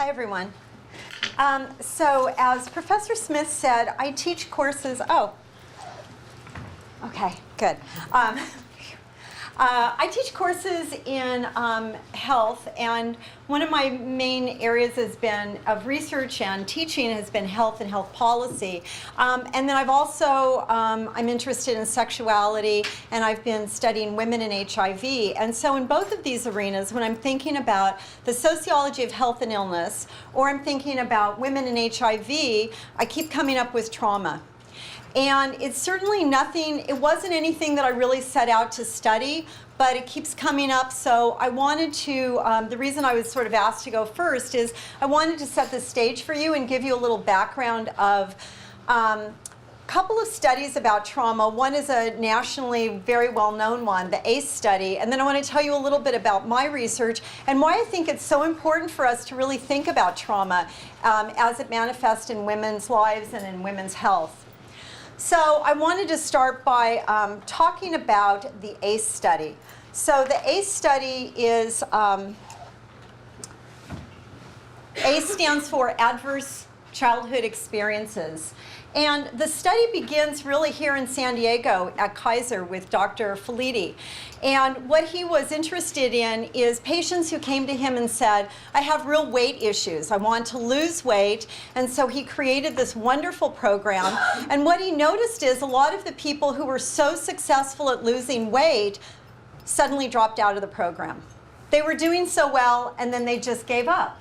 Hi, everyone. So as Professor Smith said, I teach courses. Oh, okay, good. I teach courses in health, and one of my main areas has been of research and teaching has been health and health policy. And then I've also, I'm interested in sexuality, and I've been studying women and HIV. And so in both of these arenas, when I'm thinking about the sociology of health and illness, or I'm thinking about women and HIV, I keep coming up with trauma. And it's certainly nothing, it wasn't anything that I really set out to study, but it keeps coming up. So I wanted to, the reason I was sort of asked to go first is I wanted to set the stage for you and give you a little background of a couple of studies about trauma. One is a nationally very well-known one, the ACE study. And then I want to tell you a little bit about my research and why I think it's so important for us to really think about trauma as it manifests in women's lives and in women's health. So I wanted to start by talking about the ACE study. So the ACE study is, ACE stands for Adverse Childhood Experiences. And the study begins really here in San Diego at Kaiser with Dr. Felitti. And what he was interested in is patients who came to him and said, I have real weight issues. I want to lose weight. And so he created this wonderful program. And what he noticed is a lot of the people who were so successful at losing weight suddenly dropped out of the program. They were doing so well, and then they just gave up.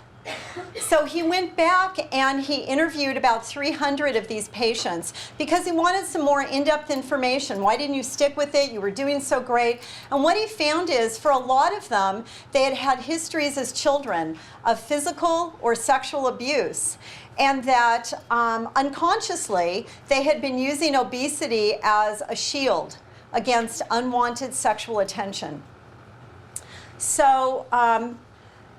So he went back and he interviewed about 300 of these patients because he wanted some more in-depth information. Why didn't you stick with it? You were doing so great. And what he found is for a lot of them, they had had histories as children of physical or sexual abuse, and that unconsciously they had been using obesity as a shield against unwanted sexual attention. So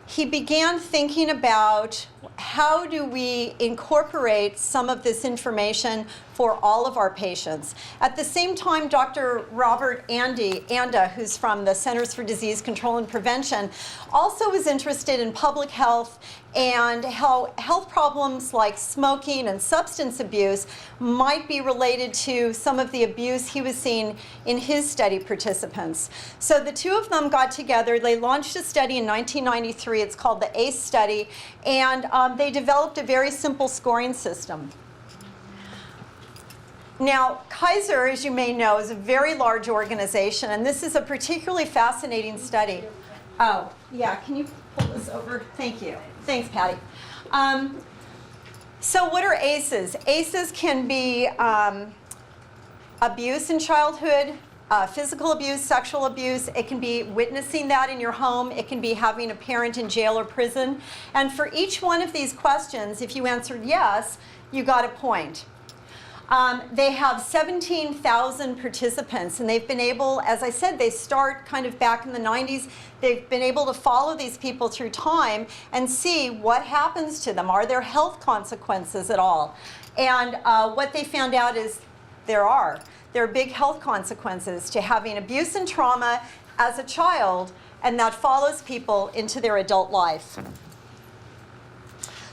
he began thinking about how do we incorporate some of this information for all of our patients. At the same time, Dr. Robert Anda, who's from the Centers for Disease Control and Prevention, also was interested in public health and how health problems like smoking and substance abuse might be related to some of the abuse he was seeing in his study participants. So the two of them got together. They launched a study in 1993. It's called the ACE study, and they developed a very simple scoring system. Now, Kaiser, as you may know, is a very large organization, and this is a particularly fascinating study. Oh, yeah, can you pull this over? Thank you. Thanks, Patty. So what are ACEs? ACEs can be abuse in childhood, physical abuse, sexual abuse. It can be witnessing that in your home. It can be having a parent in jail or prison. And for each one of these questions, if you answered yes, you got a point. They have 17,000 participants, and they've been able, as I said, they start kind of back in the 90s. They've been able to follow these people through time and see what happens to them. Are there health consequences at all? And what they found out is there are. There are big health consequences to having abuse and trauma as a child, and that follows people into their adult life.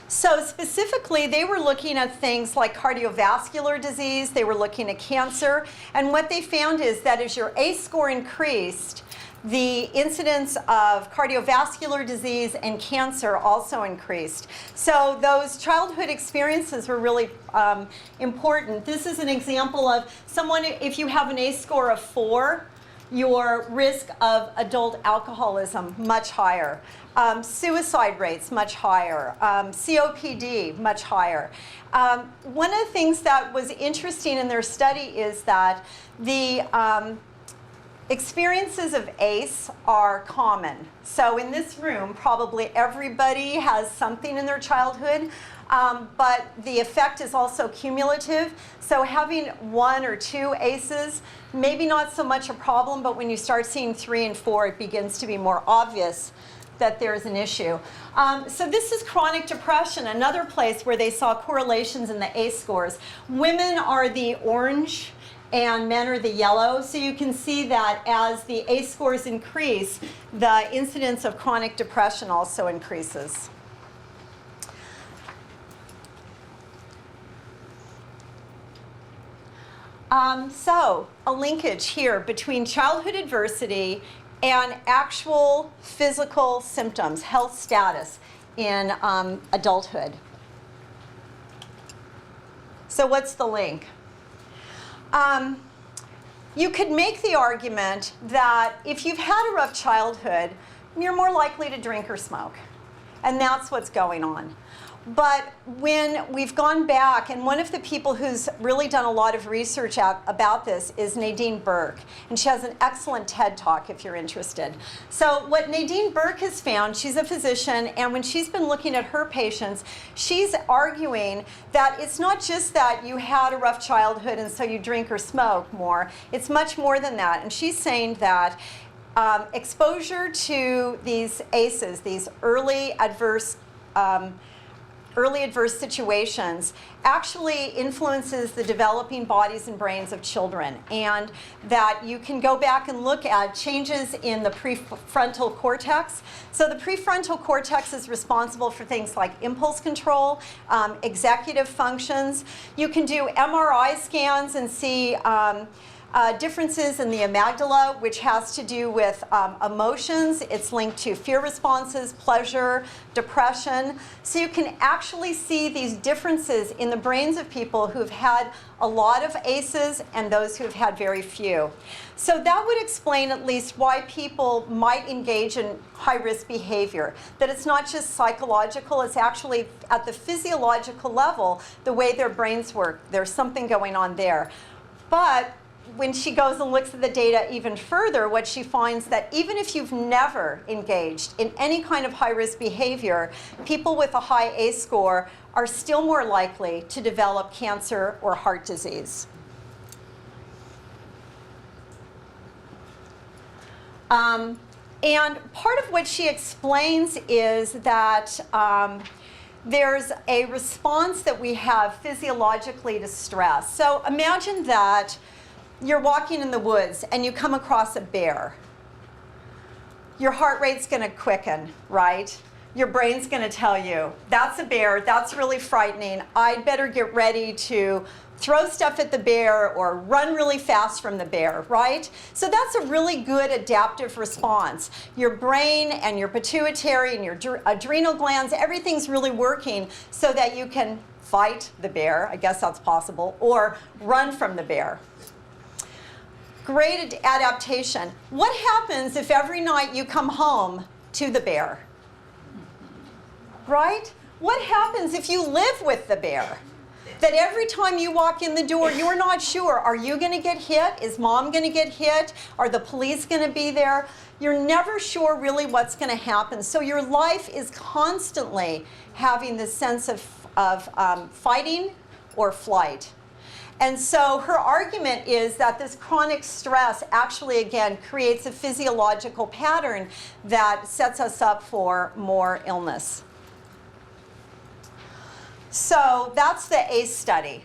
So specifically, they were looking at things like cardiovascular disease. They were looking at cancer. And what they found is that as your ACE score increased, the incidence of cardiovascular disease and cancer also increased. So those childhood experiences were really important. This is an example of someone, if you have an ACE score of 4, your risk of adult alcoholism much higher. Suicide rates much higher, COPD much higher. One of the things that was interesting in their study is that the experiences of ACE are common. So in this room, probably everybody has something in their childhood, but the effect is also cumulative. So having 1 or 2 ACEs, maybe not so much a problem, but when you start seeing 3 and 4, it begins to be more obvious that there's an issue. So this is chronic depression, another place where they saw correlations in the ACE scores. Women are the orange and men are the yellow. So you can see that as the ACE scores increase, the incidence of chronic depression also increases. So a linkage here between childhood adversity and actual physical symptoms, health status in adulthood. So what's the link? You could make the argument that if you've had a rough childhood, you're more likely to drink or smoke. And that's what's going on. But when we've gone back, and one of the people who's really done a lot of research about this is Nadine Burke. And she has an excellent TED Talk if you're interested. So what Nadine Burke has found, she's a physician, and when she's been looking at her patients, she's arguing that it's not just that you had a rough childhood and so you drink or smoke more. It's much more than that. And she's saying that exposure to these ACEs, these early adverse situations, actually influences the developing bodies and brains of children, and that you can go back and look at changes in the prefrontal cortex. So the prefrontal cortex is responsible for things like impulse control, executive functions. You can do MRI scans and see differences in the amygdala, which has to do with emotions. It's linked to fear responses, pleasure, depression. So you can actually see these differences in the brains of people who've had a lot of ACEs and those who've had very few. So that would explain at least why people might engage in high-risk behavior, that it's not just psychological, it's actually at the physiological level, the way their brains work. There's something going on there. But when she goes and looks at the data even further, what she finds that even if you've never engaged in any kind of high-risk behavior, people with a high ACE score are still more likely to develop cancer or heart disease. And part of what she explains is that there's a response that we have physiologically to stress. So imagine that you're walking in the woods and you come across a bear. Your heart rate's going to quicken, right? Your brain's going to tell you, that's a bear, that's really frightening. I'd better get ready to throw stuff at the bear or run really fast from the bear, right? So that's a really good adaptive response. Your brain and your pituitary and your adrenal glands, everything's really working so that you can fight the bear, I guess that's possible, or run from the bear. Great adaptation. What happens if every night you come home to the bear? Right? What happens if you live with the bear? That every time you walk in the door, you're not sure, are you going to get hit? Is mom going to get hit? Are the police going to be there? You're never sure really what's going to happen. So your life is constantly having this sense of fighting or flight. And so her argument is that this chronic stress actually, again, creates a physiological pattern that sets us up for more illness. So that's the ACE study.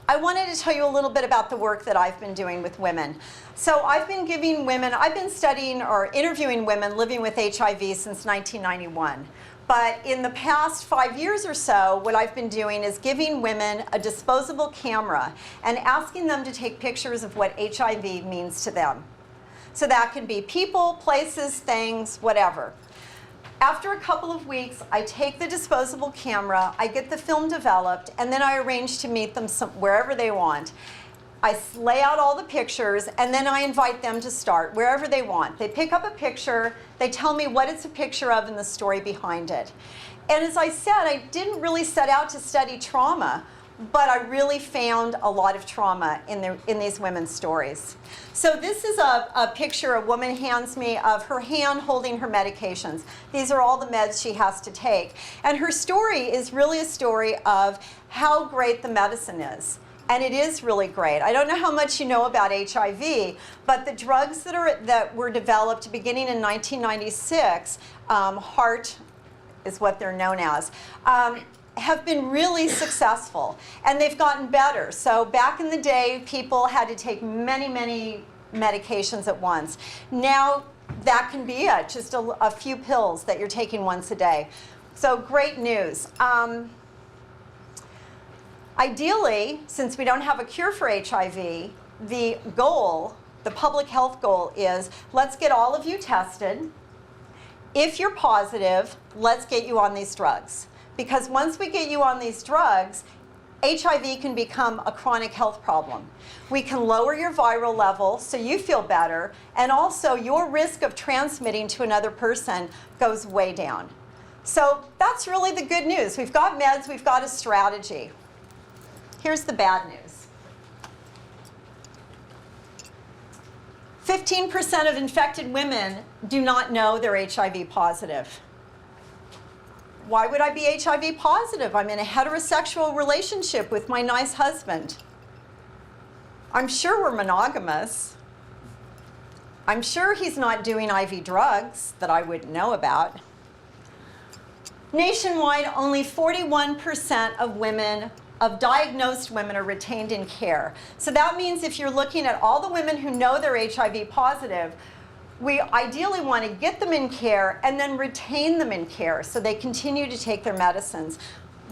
I wanted to tell you a little bit about the work that I've been doing with women. So I've been studying or interviewing women living with HIV since 1991. But in the past 5 years or so, what I've been doing is giving women a disposable camera and asking them to take pictures of what HIV means to them. So that can be people, places, things, whatever. After a couple of weeks, I take the disposable camera, I get the film developed, and then I arrange to meet them wherever they want. I lay out all the pictures, and then I invite them to start wherever they want. They pick up a picture, they tell me what it's a picture of and the story behind it. And as I said, I didn't really set out to study trauma, but I really found a lot of trauma in these women's stories. So this is a picture a woman hands me of her hand holding her medications. These are all the meds she has to take. And her story is really a story of how great the medicine is. And it is really great. I don't know how much you know about HIV, but the drugs that were developed beginning in 1996, HAART is what they're known as, have been really successful, and they've gotten better. So back in the day, people had to take many, many medications at once. Now that can be it, just a few pills that you're taking once a day. So great news. Ideally, since we don't have a cure for HIV, the goal, the public health goal is, let's get all of you tested. If you're positive, let's get you on these drugs. Because once we get you on these drugs, HIV can become a chronic health problem. We can lower your viral level so you feel better, and also your risk of transmitting to another person goes way down. So that's really the good news. We've got meds, we've got a strategy. Here's the bad news. 15% of infected women do not know they're HIV positive. Why would I be HIV positive? I'm in a heterosexual relationship with my nice husband. I'm sure we're monogamous. I'm sure he's not doing IV drugs that I wouldn't know about. Nationwide, only 41% of diagnosed women are retained in care. So that means if you're looking at all the women who know they're HIV positive, we ideally want to get them in care and then retain them in care so they continue to take their medicines.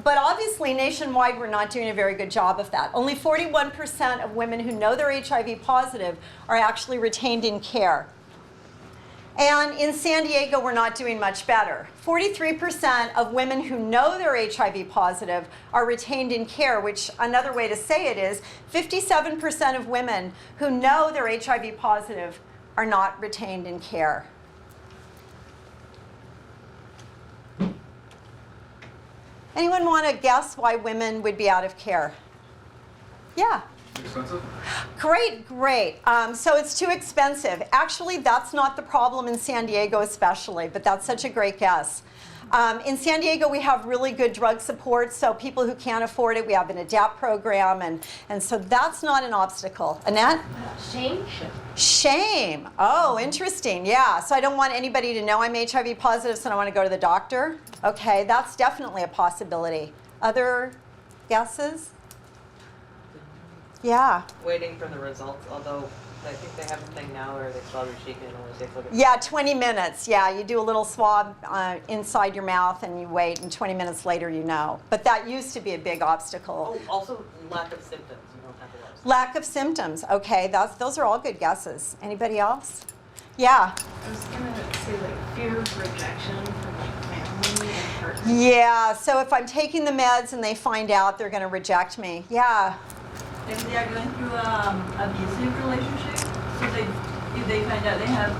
But obviously, nationwide, we're not doing a very good job of that. Only 41% of women who know they're HIV positive are actually retained in care. And in San Diego, we're not doing much better. 43% of women who know they're HIV positive are retained in care, which another way to say it is 57% of women who know they're HIV positive are not retained in care. Anyone want to guess why women would be out of care? Yeah. Expensive? Great. So it's too expensive. Actually, that's not the problem in San Diego especially, but that's such a great guess. In San Diego, we have really good drug support, so people who can't afford it, we have an ADAPT program, and so that's not an obstacle. Annette? Shame? Shame. Oh, interesting. Yeah, so I don't want anybody to know I'm HIV positive, so I don't want to go to the doctor. Okay, that's definitely a possibility. Other guesses? Yeah. Waiting for the results, although I think they have a thing now where they swab your cheek and it only takes like a... Yeah, 20 minutes. Yeah, you do a little swab inside your mouth and you wait, and 20 minutes later you know. But that used to be a big obstacle. Oh, also lack of symptoms. You don't have to watch. Lack of symptoms. Okay, those are all good guesses. Anybody else? Yeah. I was gonna say like fear of rejection from like family and partners. Yeah, so if I'm taking the meds and they find out, they're going to reject me. Yeah. If they are going through abusive relationship, so if they find out they have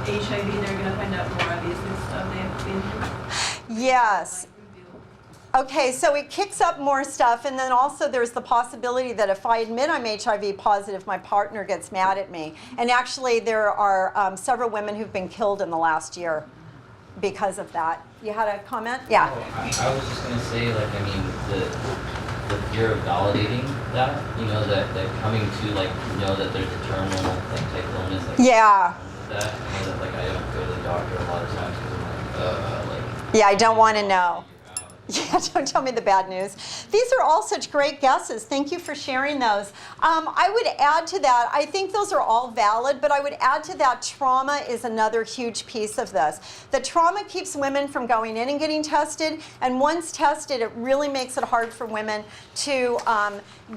HIV, they're going to find out more abusive stuff they have been through. Yes. Okay, so it kicks up more stuff, and then also there's the possibility that if I admit I'm HIV positive, my partner gets mad at me. And actually, there are several women who've been killed in the last year because of that. You had a comment? Yeah. Oh, I was just going to say, like, I mean, the fear of validating that, you know, that coming to, like, know that there's a terminal, like, type illness, like, Yeah. that, you know, that, like, I don't go to the doctor a lot of times because I'm like, Yeah, I don't want to know. Yeah, don't tell me the bad news. These are all such great guesses. Thank you for sharing those. I would add to that, I think those are all valid, but I would add to that trauma is another huge piece of this. The trauma keeps women from going in and getting tested, and once tested, it really makes it hard for women to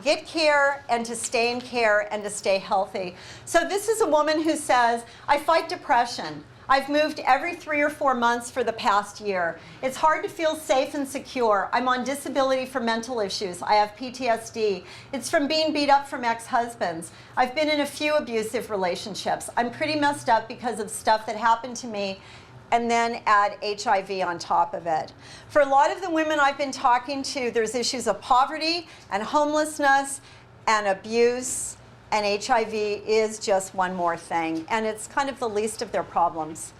get care and to stay in care and to stay healthy. So this is a woman who says, I fight depression. I've moved every 3 or 4 months for the past year. It's hard to feel safe and secure. I'm on disability for mental issues. I have PTSD. It's from being beat up from ex-husbands. I've been in a few abusive relationships. I'm pretty messed up because of stuff that happened to me, and then add HIV on top of it. For a lot of the women I've been talking to, there's issues of poverty and homelessness and abuse. And HIV is just one more thing, and it's kind of the least of their problems.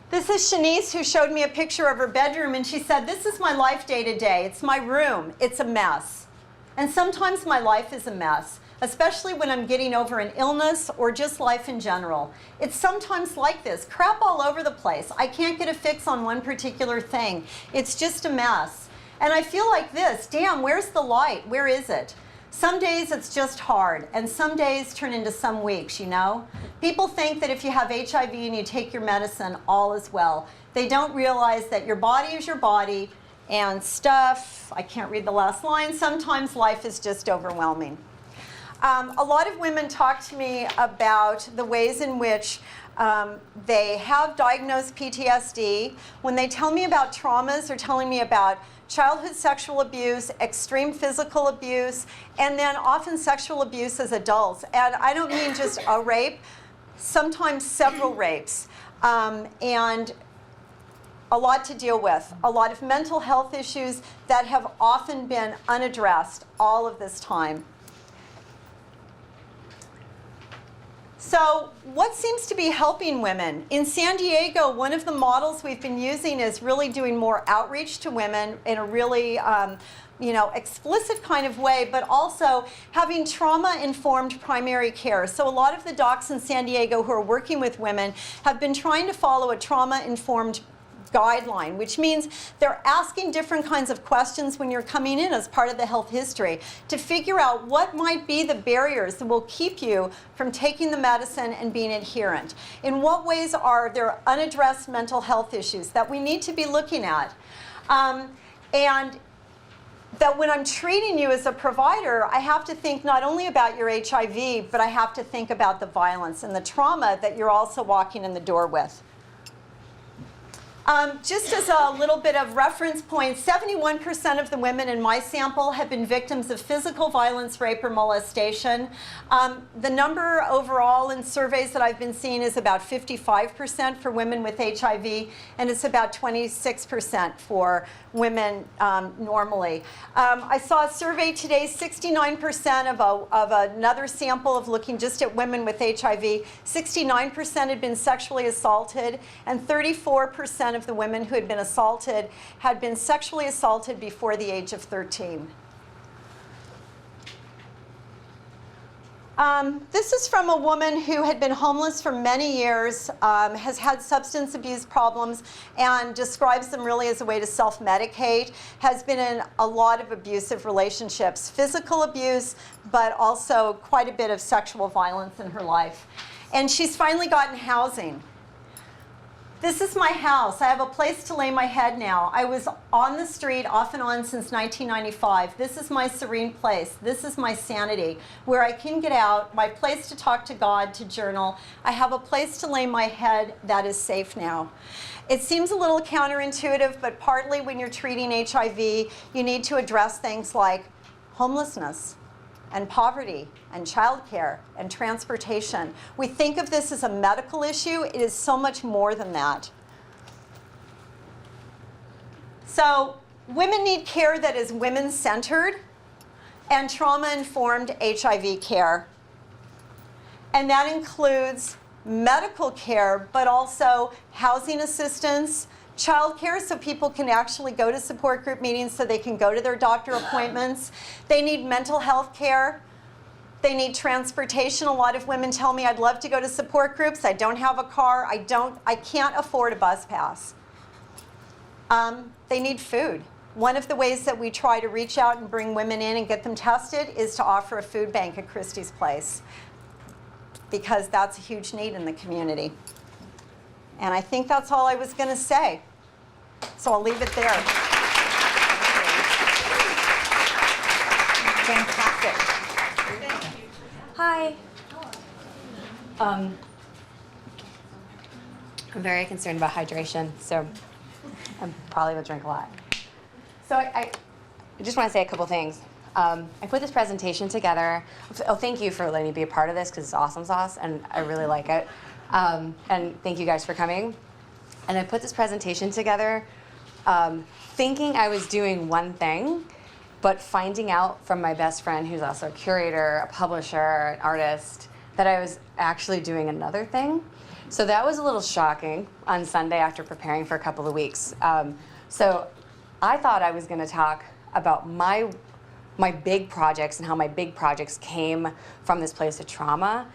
This is Shanice, who showed me a picture of her bedroom, and she said, this is my life day to day. It's my room. It's a mess. And sometimes my life is a mess, especially when I'm getting over an illness or just life in general. It's sometimes like this, crap all over the place. I can't get a fix on one particular thing. It's just a mess. And I feel like this, damn, where's the light? Where is it? Some days it's just hard, and some days turn into some weeks, you know? People think that if you have HIV and you take your medicine, all is well. They don't realize that your body is your body, and stuff. I can't read the last line. Sometimes life is just overwhelming. A lot of women talk to me about the ways in which they have diagnosed PTSD. When they tell me about traumas, they're telling me about childhood sexual abuse, extreme physical abuse, and then often sexual abuse as adults. And I don't mean just a rape, sometimes several rapes, and a lot to deal with. A lot of mental health issues that have often been unaddressed all of this time. So what seems to be helping women? In San Diego, one of the models we've been using is really doing more outreach to women in a really explicit kind of way, but also having trauma-informed primary care. So a lot of the docs in San Diego who are working with women have been trying to follow a trauma-informed guideline, which means they're asking different kinds of questions when you're coming in as part of the health history to figure out what might be the barriers that will keep you from taking the medicine and being adherent. In what ways are there unaddressed mental health issues that we need to be looking at? And that when I'm treating you as a provider, I have to think not only about your HIV, but I have to think about the violence and the trauma that you're also walking in the door with. Just as a little bit of reference point, 71% of the women in my sample have been victims of physical violence, rape, or molestation. The number overall in surveys that I've been seeing is about 55% for women with HIV, and it's about 26% for women normally. I saw a survey today, 69% of another sample of looking just at women with HIV, 69% had been sexually assaulted, and 34% of the women who had been assaulted had been sexually assaulted before the age of 13. This is from a woman who had been homeless for many years, has had substance abuse problems, and describes them really as a way to self-medicate, has been in a lot of abusive relationships, physical abuse, but also quite a bit of sexual violence in her life. And she's finally gotten housing. This is my house. I have a place to lay my head now. I was on the street off and on since 1995. This is my serene place. This is my sanity, where I can get out, my place to talk to God, to journal. I have a place to lay my head that is safe now. It seems a little counterintuitive, but partly when you're treating HIV, you need to address things like homelessness, and poverty, and childcare, and transportation. We think of this as a medical issue. It is so much more than that. So women need care that is women-centered and trauma-informed HIV care. And that includes medical care, but also housing assistance, childcare, so people can actually go to support group meetings, so they can go to their doctor appointments. They need mental health care. They need transportation. A lot of women tell me, I'd love to go to support groups. I don't have a car. I can't afford a bus pass. They need food. One of the ways that we try to reach out and bring women in and get them tested is to offer a food bank at Christie's Place, because that's a huge need in the community. And I think that's all I was going to say. So I'll leave it there. Fantastic. Hi. I'm very concerned about hydration, so I'm probably going to drink a lot. So I just want to say a couple things. I put this presentation together. Oh, thank you for letting me be a part of this, because it's awesome sauce, and I really like it. And thank you guys for coming. And I put this presentation together thinking I was doing one thing, but finding out from my best friend, who's also a curator, a publisher, an artist, that I was actually doing another thing. So that was a little shocking on Sunday after preparing for a couple of weeks. So I thought I was going to talk about my big projects and how my big projects came from this place of trauma.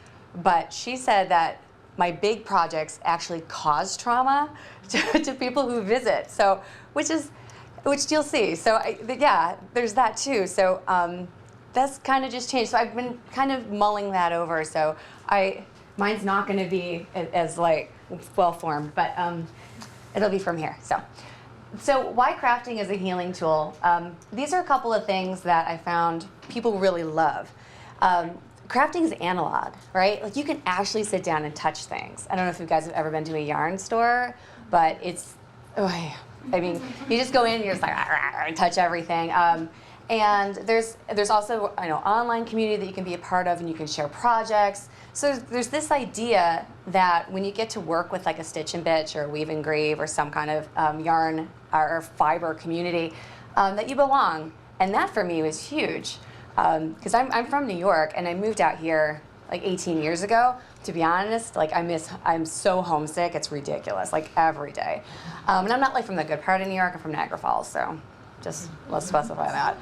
But she said that my big projects actually cause trauma to people who visit. So, which you'll see. So yeah, there's that too. So that's kind of just changed. So I've been kind of mulling that over. So mine's not going to be as like well formed, but it'll be from here. So So why crafting is a healing tool? These are a couple of things that I found people really love. Crafting is analog, right? Like you can actually sit down and touch things. I don't know if you guys have ever been to a yarn store, but it's, I mean, you just go in and you're just like, and touch everything. And there's also online community that you can be a part of, and you can share projects. So there's this idea that when you get to work with like a Stitch and Bitch or Weave and Grieve or some kind of yarn or fiber community, that you belong. And that for me was huge, because I'm from New York and I moved out here like 18 years ago. To be honest, like I'm so homesick, it's ridiculous, like every day. And I'm not like from the good part of New York, I'm from Niagara Falls, so just let's specify that.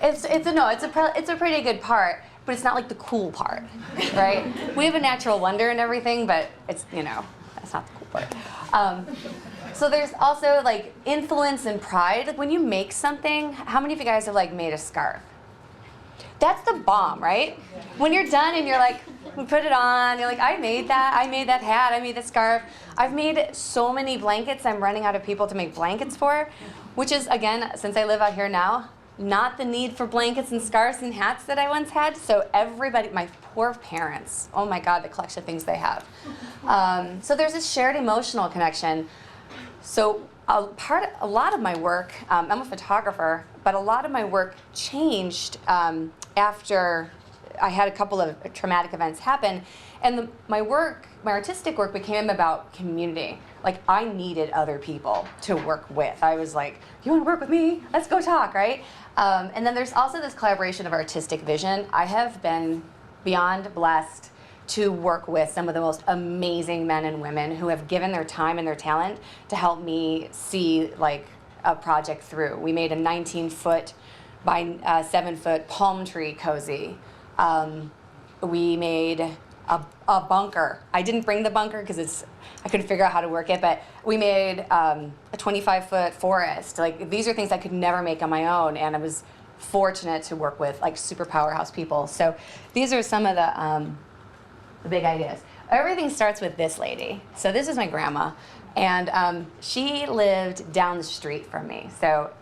It's a pretty good part, but it's not like the cool part, right? We have a natural wonder and everything, but it's, that's not the cool part. So there's also like influence and pride. Like when you make something, how many of you guys have like made a scarf? That's the bomb, right? When you're done and you're like, you put it on, you're like, I made that hat, I made that scarf. I've made so many blankets, I'm running out of people to make blankets for, which is, again, since I live out here now, not the need for blankets and scarves and hats that I once had. So everybody, my poor parents, oh my God, the collection of things they have. So there's this shared emotional connection. So a lot of my work, I'm a photographer, but a lot of my work changed after I had a couple of traumatic events happen, and my artistic work became about community. Like I needed other people to work with. I was like, you want to work with me? Let's go talk, right? And then there's also this collaboration of artistic vision. I have been beyond blessed to work with some of the most amazing men and women who have given their time and their talent to help me see like a project through. We made a 19-foot by 7-foot palm tree cozy. We made a bunker. I didn't bring the bunker because I couldn't figure out how to work it, but we made a 25-foot forest. Like these are things I could never make on my own, and I was fortunate to work with like super powerhouse people. So these are some of the big ideas. Everything starts with this lady. So this is my grandma, and she lived down the street from me. So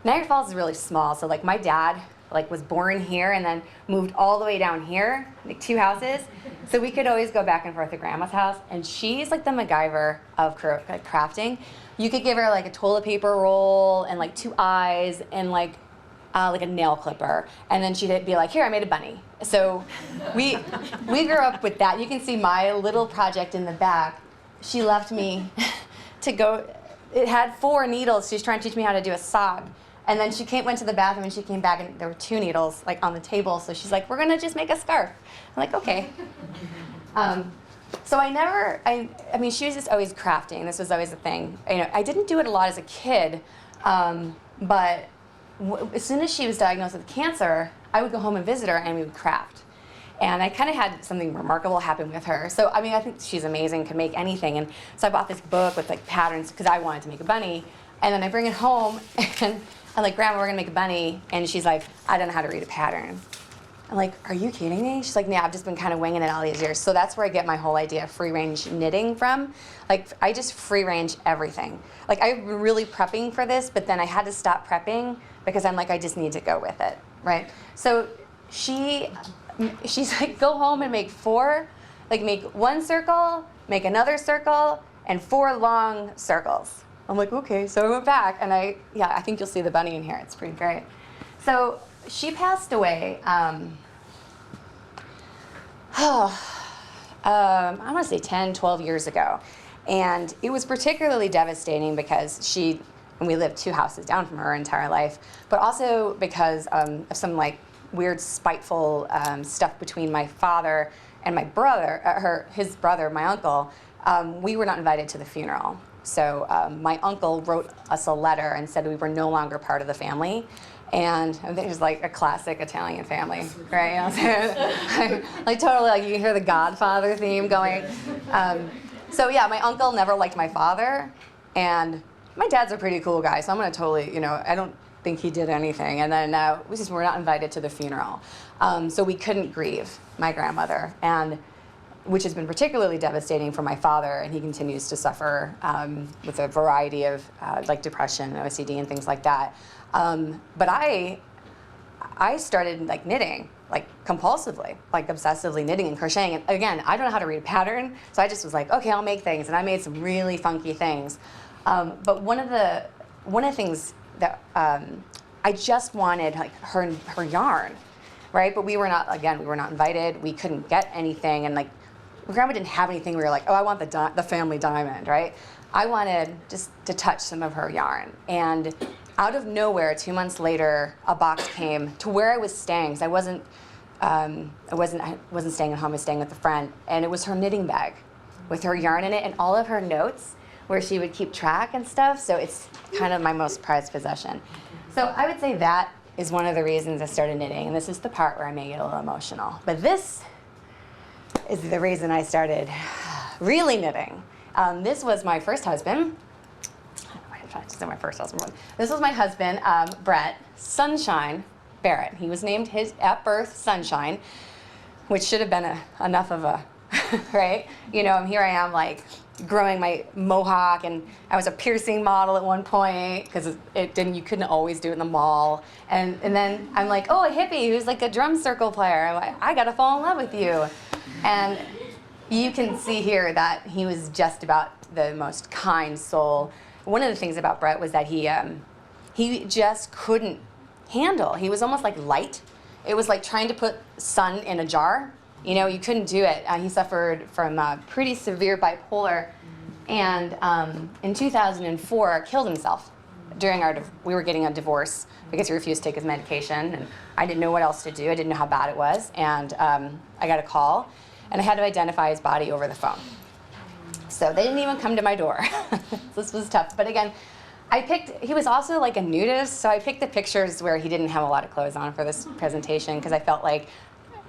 Niagara Falls is really small. So like my dad was born here and then moved all the way down here, like 2 houses. So we could always go back and forth to grandma's house, and she's like the MacGyver of crafting. You could give her like a toilet paper roll and like 2 eyes and like a nail clipper, and then she'd be like, here, I made a bunny. So we grew up with that. You can see my little project in the back. She left me to go, it had 4 needles. She's trying to teach me how to do a sock. And then she went to the bathroom and she came back and there were 2 needles like on the table. So she's like, we're gonna just make a scarf. I'm like, okay. So I mean, she was just always crafting. This was always a thing. I didn't do it a lot as a kid, but as soon as she was diagnosed with cancer, I would go home and visit her and we would craft. And I kind of had something remarkable happen with her. So, I mean, I think she's amazing, can make anything. And so I bought this book with like patterns because I wanted to make a bunny. And then I bring it home and I'm like, Grandma, we're gonna make a bunny. And she's like, I don't know how to read a pattern. I'm like, are you kidding me? She's like, yeah, I've just been kind of winging it all these years. So that's where I get my whole idea of free range knitting from. Like, I just free range everything. Like, I've been really prepping for this, but then I had to stop prepping because I'm like, I just need to go with it, right? So she's like, go home and make 4, like make 1 circle, make another circle, and 4 long circles. I'm like, okay. So I went back and I think you'll see the bunny in here. It's pretty great. So she passed away, I want to say 10, 12 years ago. And it was particularly devastating because we lived 2 houses down from her entire life, but also because of some like weird spiteful stuff between my father and my brother, his brother, my uncle. We were not invited to the funeral. So my uncle wrote us a letter and said we were no longer part of the family. And I think it was like a classic Italian family, right? You know what I'm saying? like totally, like you can hear the Godfather theme going. So yeah, my uncle never liked my father, and my dad's a pretty cool guy, so I'm gonna totally, I don't think he did anything. And then we just were not invited to the funeral, so we couldn't grieve my grandmother. And which has been particularly devastating for my father, and he continues to suffer with a variety of like depression, OCD, and things like that. But I started like knitting, like compulsively, like obsessively knitting and crocheting. And again, I don't know how to read a pattern, so I just was like, okay, I'll make things, and I made some really funky things. But one of the things that I just wanted like her yarn, right? But we were not invited. We couldn't get anything, and like Grandma didn't have anything. We were like, oh, I want the family diamond, right? I wanted just to touch some of her yarn, and out of nowhere, 2 months later, a box came to where I was staying. Because I wasn't staying at home. I was staying with a friend, and it was her knitting bag with her yarn in it and all of her notes where she would keep track and stuff. So it's kind of my most prized possession. So I would say that is one of the reasons I started knitting, and this is the part where I may get a little emotional. But this is the reason I started really knitting. This was my first husband. My first husband. This was my husband, Brett Sunshine Barrett. He was named at birth Sunshine, which should have been enough of a, right? You know, and here I am like growing my mohawk, and I was a piercing model at one point because you couldn't always do it in the mall. And then I'm like, oh, a hippie who's like a drum circle player. I'm like, I gotta fall in love with you. And you can see here that he was just about the most kind soul. One of the things about Brett was that he just couldn't handle. He was almost like light. It was like trying to put sun in a jar. You know, you couldn't do it. He suffered from pretty severe bipolar, and in 2004 killed himself. We were getting a divorce because he refused to take his medication, and I didn't know what else to do. I didn't know how bad it was, and I got a call, and I had to identify his body over the phone. So they didn't even come to my door. This was tough. But again, he was also like a nudist, so I picked the pictures where he didn't have a lot of clothes on for this presentation because I felt like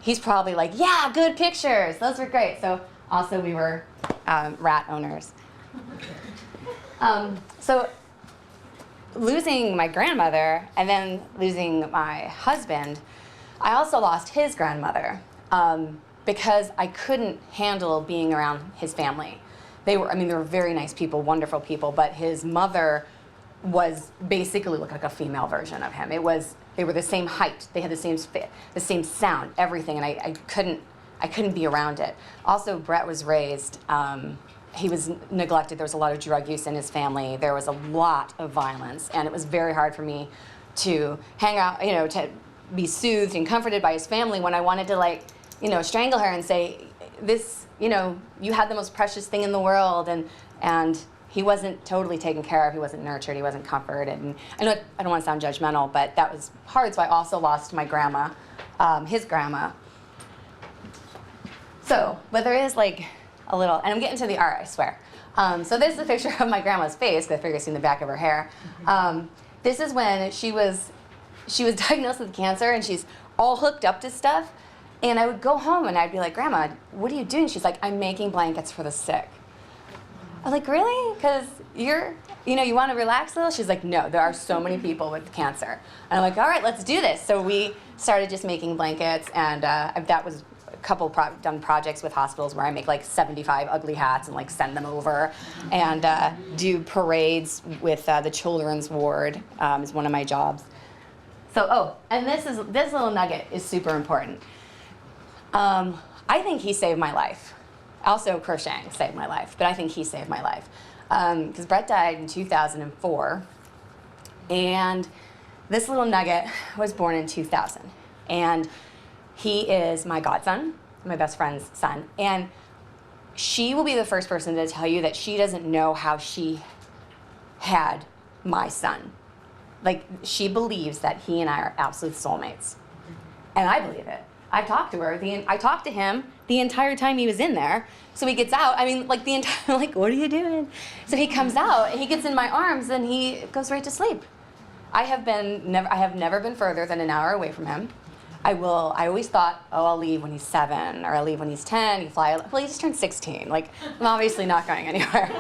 he's probably like, yeah, good pictures. Those were great. So also we were rat owners. So losing my grandmother and then losing my husband, I also lost his grandmother because I couldn't handle being around his family. They were very nice people, wonderful people, but his mother was basically looked like a female version of him. They were the same height, they had the same sound, everything, and I couldn't be around it. Also, Brett was raised, he was neglected. There was a lot of drug use in his family. There was a lot of violence, and it was very hard for me to hang out, to be soothed and comforted by his family when I wanted to strangle her and say, this, you had the most precious thing in the world, and he wasn't totally taken care of, he wasn't nurtured, he wasn't comforted. And I don't want to sound judgmental, but that was hard, so I also lost my grandma, his grandma. So, but there is like a little, and I'm getting to the art, I swear. So this is a picture of my grandma's face, because I figured I've seen the back of her hair. This is when she was diagnosed with cancer, and she's all hooked up to stuff. And I would go home and I'd be like, Grandma, what are you doing? She's like, I'm making blankets for the sick. I was like, really? Because you want to relax a little? She's like, no, there are so many people with cancer. And I'm like, all right, let's do this. So we started just making blankets, and that was a couple done projects with hospitals where I make like 75 ugly hats and like send them over, and do parades with the children's ward is one of my jobs. So, and this little nugget is super important. I think he saved my life. Also, crocheting saved my life, but I think he saved my life. Because Brett died in 2004, and this little nugget was born in 2000. And he is my godson, my best friend's son. And she will be the first person to tell you that she doesn't know how she had my son. Like, she believes that he and I are absolute soulmates. And I believe it. I talked to her. I talked to him the entire time he was in there. So he gets out. Like the entire, like, what are you doing? So he comes out and he gets in my arms and he goes right to sleep. I have never been further than an hour away from him. I always thought, I'll leave when he's 7 or I'll leave when he's 10. Well, he just turned 16. Like, I'm obviously not going anywhere.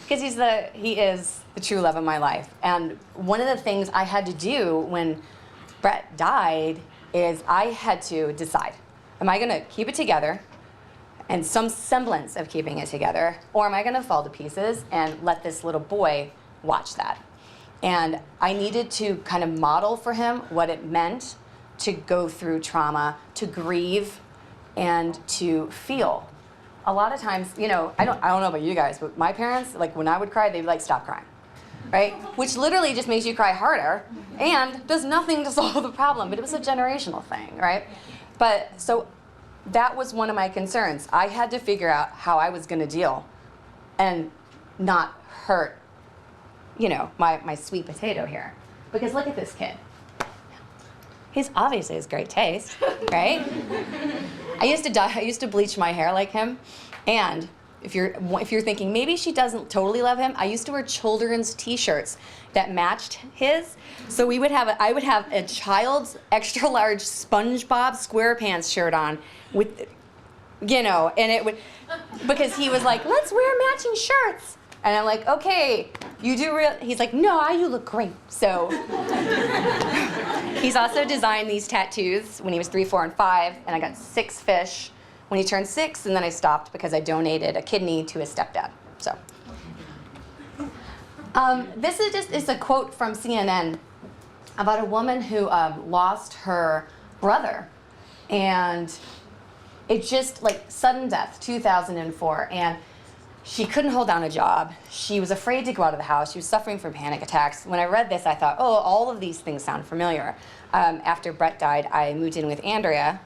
Because he is the true love of my life. And one of the things I had to do when Brett died is I had to decide, am I going to keep it together and some semblance of keeping it together, or am I going to fall to pieces and let this little boy watch that? And I needed to kind of model for him what it meant to go through trauma, to grieve, and to feel. A lot of times, you know, I don't know about you guys, but my parents, like when I would cry, they'd be like, stop crying, right? Which literally just makes you cry harder and does nothing to solve the problem, but it was a generational thing, right? But so that was one of my concerns. I had to figure out how I was gonna deal and not hurt, you know, my sweet potato here. Because look at this kid. He's obviously has great taste, right? I used to bleach my hair like him, and if you're thinking maybe she doesn't totally love him, I used to wear children's T-shirts that matched his. So I would have a child's extra large SpongeBob SquarePants shirt on with, you know, and it would, because he was like, let's wear matching shirts. And I'm like, okay, you do real. He's like, no, you look great. So he's also designed these tattoos when he was 3, 4, and 5, and I got 6 fish when he turned 6, and then I stopped because I donated a kidney to his stepdad. So this is a quote from CNN about a woman who lost her brother, and it just like sudden death, 2004, and she couldn't hold down a job. She was afraid to go out of the house. She was suffering from panic attacks. When I read this, I thought, oh, all of these things sound familiar. After Brett died, I moved in with Andrea,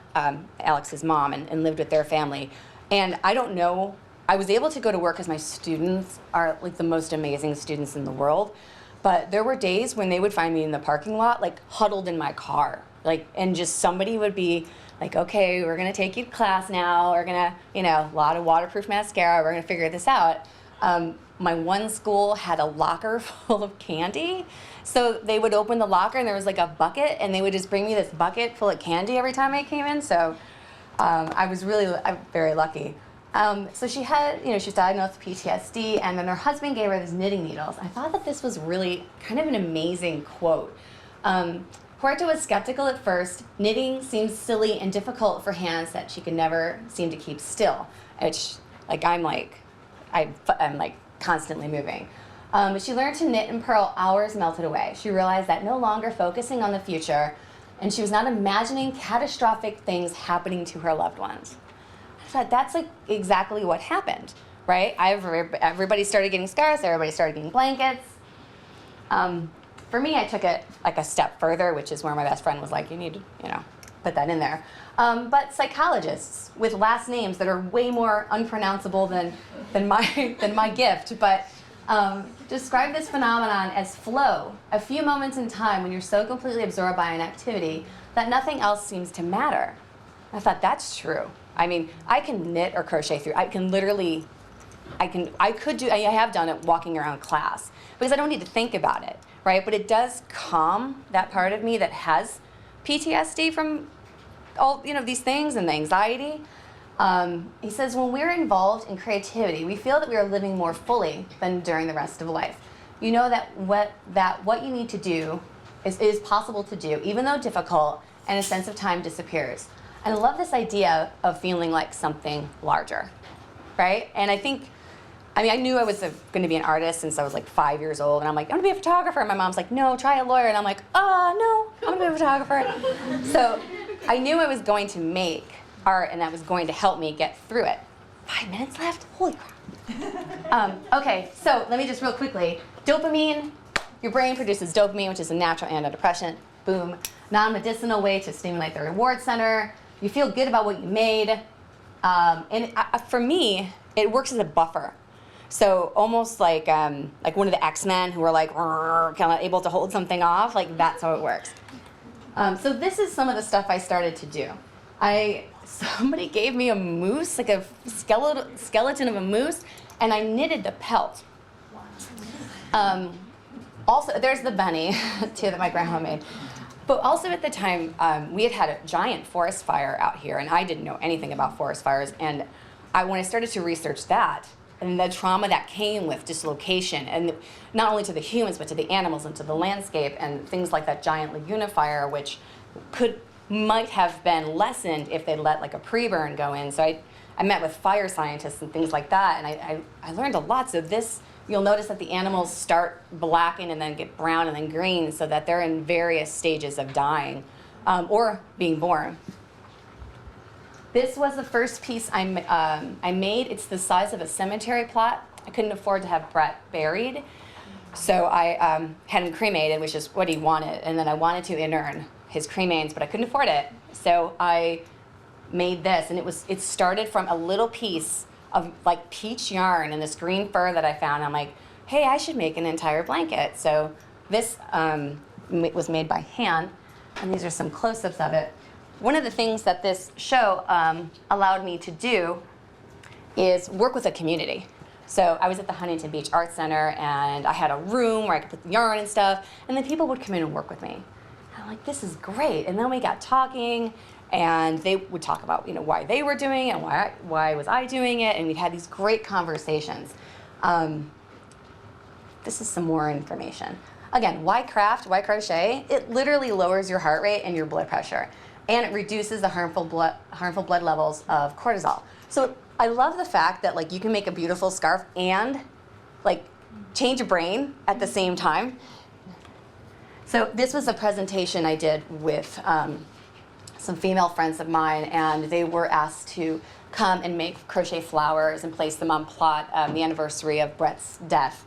Alex's mom, and lived with their family. And I don't know, I was able to go to work because my students are like the most amazing students in the world. But there were days when they would find me in the parking lot, like huddled in my car. Like, and just somebody would be like, okay, we're gonna take you to class now. We're gonna, you know, a lot of waterproof mascara. We're gonna figure this out. My one school had a locker full of candy. So they would open the locker and there was like a bucket, and they would just bring me this bucket full of candy every time I came in. So I was very lucky. So she had, you know, she was diagnosed with PTSD, and then her husband gave her these knitting needles. I thought that this was really kind of an amazing quote. Huerta was skeptical at first. Knitting seemed silly and difficult for hands that she could never seem to keep still. Which, like, I'm like constantly moving. She learned to knit and purl. Hours melted away. She realized that no longer focusing on the future, and she was not imagining catastrophic things happening to her loved ones. I thought that's like exactly what happened, right? Everybody started getting scarves. Everybody started getting blankets. For me, I took it like a step further, which is where my best friend was like, you need to, you know, put that in there. But psychologists with last names that are way more unpronounceable than my gift, but describe this phenomenon as flow, a few moments in time when you're so completely absorbed by an activity that nothing else seems to matter. I thought that's true. I mean, I can knit or crochet through. I have done it walking around class because I don't need to think about it, right? But it does calm that part of me that has PTSD from all, you know, these things and the anxiety. He says, when we're involved in creativity, we feel that we are living more fully than during the rest of life. You know that what you need to do is possible to do, even though difficult, and a sense of time disappears. And I love this idea of feeling like something larger, right? And I knew I was going to be an artist since I was like 5 years old, and I'm like, I'm going to be a photographer. And my mom's like, no, try a lawyer. And I'm like, no, I'm going to be a photographer. So I knew I was going to make art, and that was going to help me get through it. 5 minutes left? Holy crap. Okay, so let me just real quickly. Dopamine, your brain produces dopamine, which is a natural antidepressant. Boom. Non-medicinal way to stimulate the reward center. You feel good about what you made. For me, it works as a buffer. So almost like one of the X-Men who are like kind of able to hold something off, like that's how it works. So this is some of the stuff I started to do. Somebody gave me a moose, like a skeleton of a moose, and I knitted the pelt. Also, there's the bunny too that my grandma made. But also at the time, we had a giant forest fire out here, and I didn't know anything about forest fires. And when I started to research that, and the trauma that came with dislocation, and not only to the humans, but to the animals and to the landscape, and things like that giant Laguna fire, which might have been lessened if they let like a pre-burn go in. So I met with fire scientists and things like that, and I learned a lot. So this, you'll notice that the animals start blacken and then get brown and then green, so that they're in various stages of dying or being born. This was the first piece I made. It's the size of a cemetery plot. I couldn't afford to have Brett buried, so I had him cremated, which is what he wanted, and then I wanted to inurn his cremains, but I couldn't afford it. So I made this, and it started from a little piece of like peach yarn and this green fur that I found. I'm like, hey, I should make an entire blanket. So this was made by hand, and these are some close-ups of it. One of the things that this show allowed me to do is work with a community. So I was at the Huntington Beach Art Center, and I had a room where I could put yarn and stuff, and then people would come in and work with me. And I'm like, this is great. And then we got talking, and they would talk about, you know, why they were doing it and why was I doing it, and we had these great conversations. This is some more information. Again, why craft, why crochet? It literally lowers your heart rate and your blood pressure, and it reduces the harmful blood levels of cortisol. So I love the fact that like you can make a beautiful scarf and like change your brain at the same time. So this was a presentation I did with some female friends of mine, and they were asked to come and make crochet flowers and place them on plot the anniversary of Brett's death.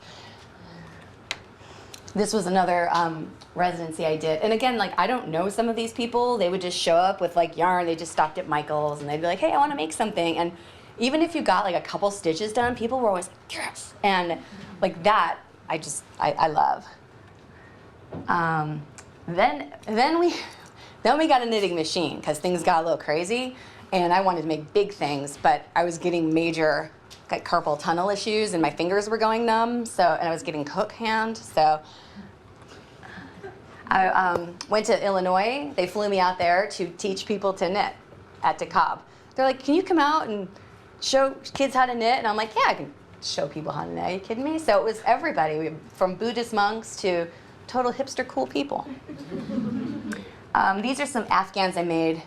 This was another residency I did. And again, like, I don't know some of these people. They would just show up with like yarn. They just stopped at Michael's and they'd be like, hey, I want to make something. And even if you got like a couple stitches done, people were always like, yes. And like that, I love. Then we got a knitting machine because things got a little crazy, and I wanted to make big things, but I was getting major like carpal tunnel issues, and my fingers were going numb. And I was getting hook hand. So I went to Illinois. They flew me out there to teach people to knit at DeKalb. They're like, can you come out and show kids how to knit? And I'm like, yeah, I can show people how to knit. Are you kidding me? So it was everybody, from Buddhist monks to total hipster cool people. These are some Afghans I made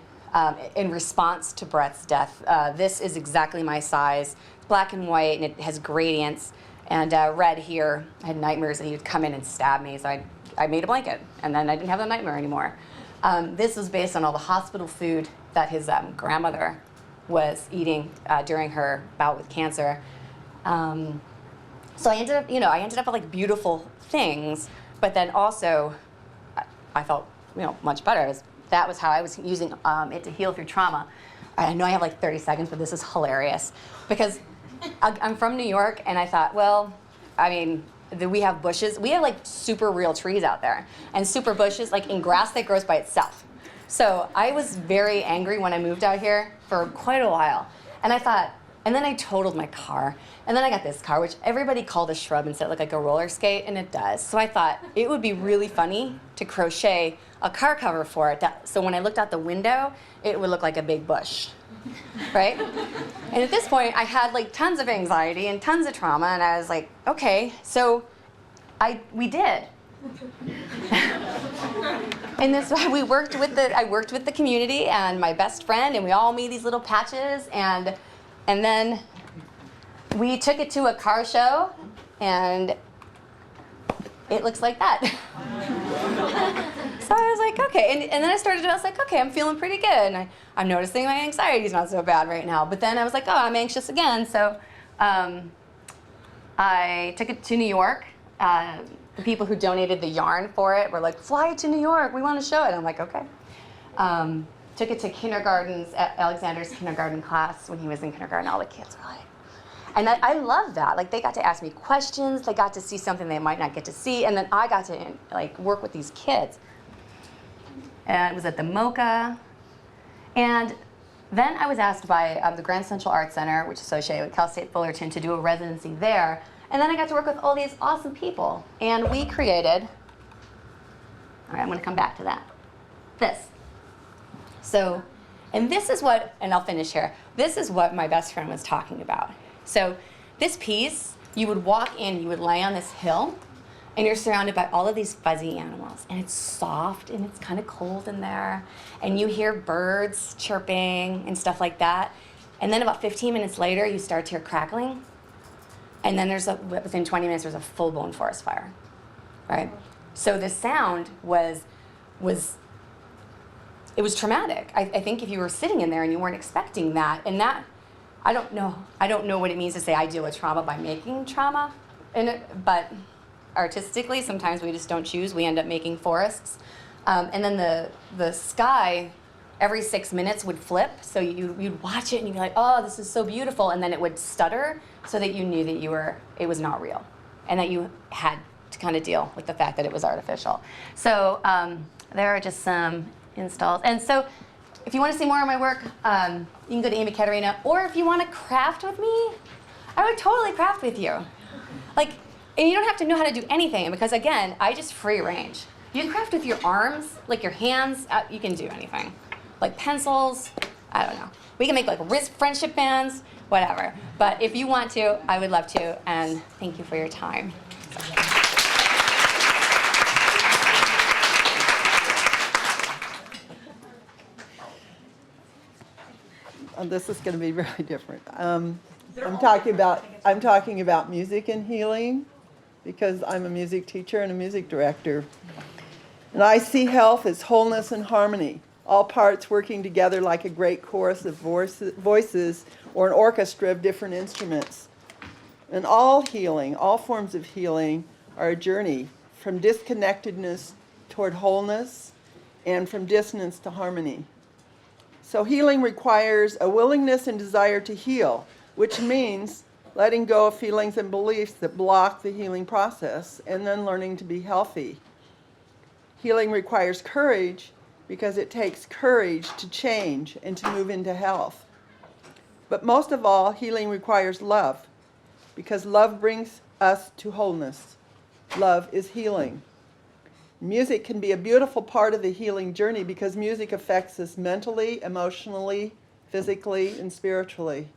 in response to Brett's death. This is exactly my size. It's black and white, and it has gradients. And red here, I had nightmares that he would come in and stab me, so I made a blanket, and then I didn't have the nightmare anymore. This was based on all the hospital food that his grandmother was eating during her bout with cancer. So I ended up with like beautiful things, but then also I felt much better. That was how I was using it to heal through trauma. I know I have like 30 seconds, but this is hilarious because I'm from New York, and I thought, well, I mean, we have bushes. We have like super real trees out there, and super bushes like in grass that grows by itself. So I was very angry when I moved out here for quite a while, and I thought, and then I totaled my car, and then I got this car, which everybody called a shrub and said it looked like a roller skate, and it does. So I thought it would be really funny to crochet a car cover for it, so when I looked out the window, it would look like a big bush, right? And at this point, I had like tons of anxiety and tons of trauma, and I was like, okay, so we did. And this, I worked with the community and my best friend, and we all made these little patches, and then we took it to a car show, and it looks like that. So I was like, okay, and then I was like, okay, I'm feeling pretty good, and I'm noticing my anxiety's not so bad right now. But then I was like, oh, I'm anxious again, so I took it to New York. The people who donated the yarn for it were like, fly it to New York, we want to show it. I'm like, okay. Took it to kindergartens, at Alexander's kindergarten class when he was in kindergarten. All the kids were like, and I love that. Like, they got to ask me questions, they got to see something they might not get to see, and then I got to like work with these kids. And it was at the MoCA. And then I was asked by the Grand Central Arts Center, which is associated with Cal State Fullerton, to do a residency there. And then I got to work with all these awesome people. And we created, all right, I'm going to come back to that, this. So, and this is what, and I'll finish here, this is what my best friend was talking about. So this piece, you would walk in, you would lay on this hill, and you're surrounded by all of these fuzzy animals. And it's soft, and it's kind of cold in there. And you hear birds chirping and stuff like that. And then about 15 minutes later, you start to hear crackling. And then within 20 minutes, there's a full-blown forest fire, right? So the sound was traumatic. I think if you were sitting in there and you weren't expecting that, and that, I don't know what it means to say I deal with trauma by making trauma, but artistically, sometimes we just don't choose. We end up making forests. And then the sky, every 6 minutes would flip, so you'd watch it and you'd be like, oh, this is so beautiful, and then it would stutter so that you knew that it was not real, and that you had to kind of deal with the fact that it was artificial. So there are just some installs. And so if you want to see more of my work, you can go to Amy Katerina, or if you want to craft with me, I would totally craft with you. Like, and you don't have to know how to do anything, because again, I just free range. You can craft with your arms, like your hands, you can do anything. Like pencils, I don't know. We can make like wrist friendship bands, whatever. But if you want to, I would love to, and thank you for your time. This is going to be very different. I'm talking about music and healing, because I'm a music teacher and a music director. And I see health as wholeness and harmony, all parts working together like a great chorus of voices or an orchestra of different instruments. And all healing, all forms of healing, are a journey from disconnectedness toward wholeness and from dissonance to harmony. So healing requires a willingness and desire to heal, which means letting go of feelings and beliefs that block the healing process, and then learning to be healthy. Healing requires courage, because it takes courage to change and to move into health. But most of all, healing requires love, because love brings us to wholeness. Love is healing. Music can be a beautiful part of the healing journey, because music affects us mentally, emotionally, physically, and spiritually.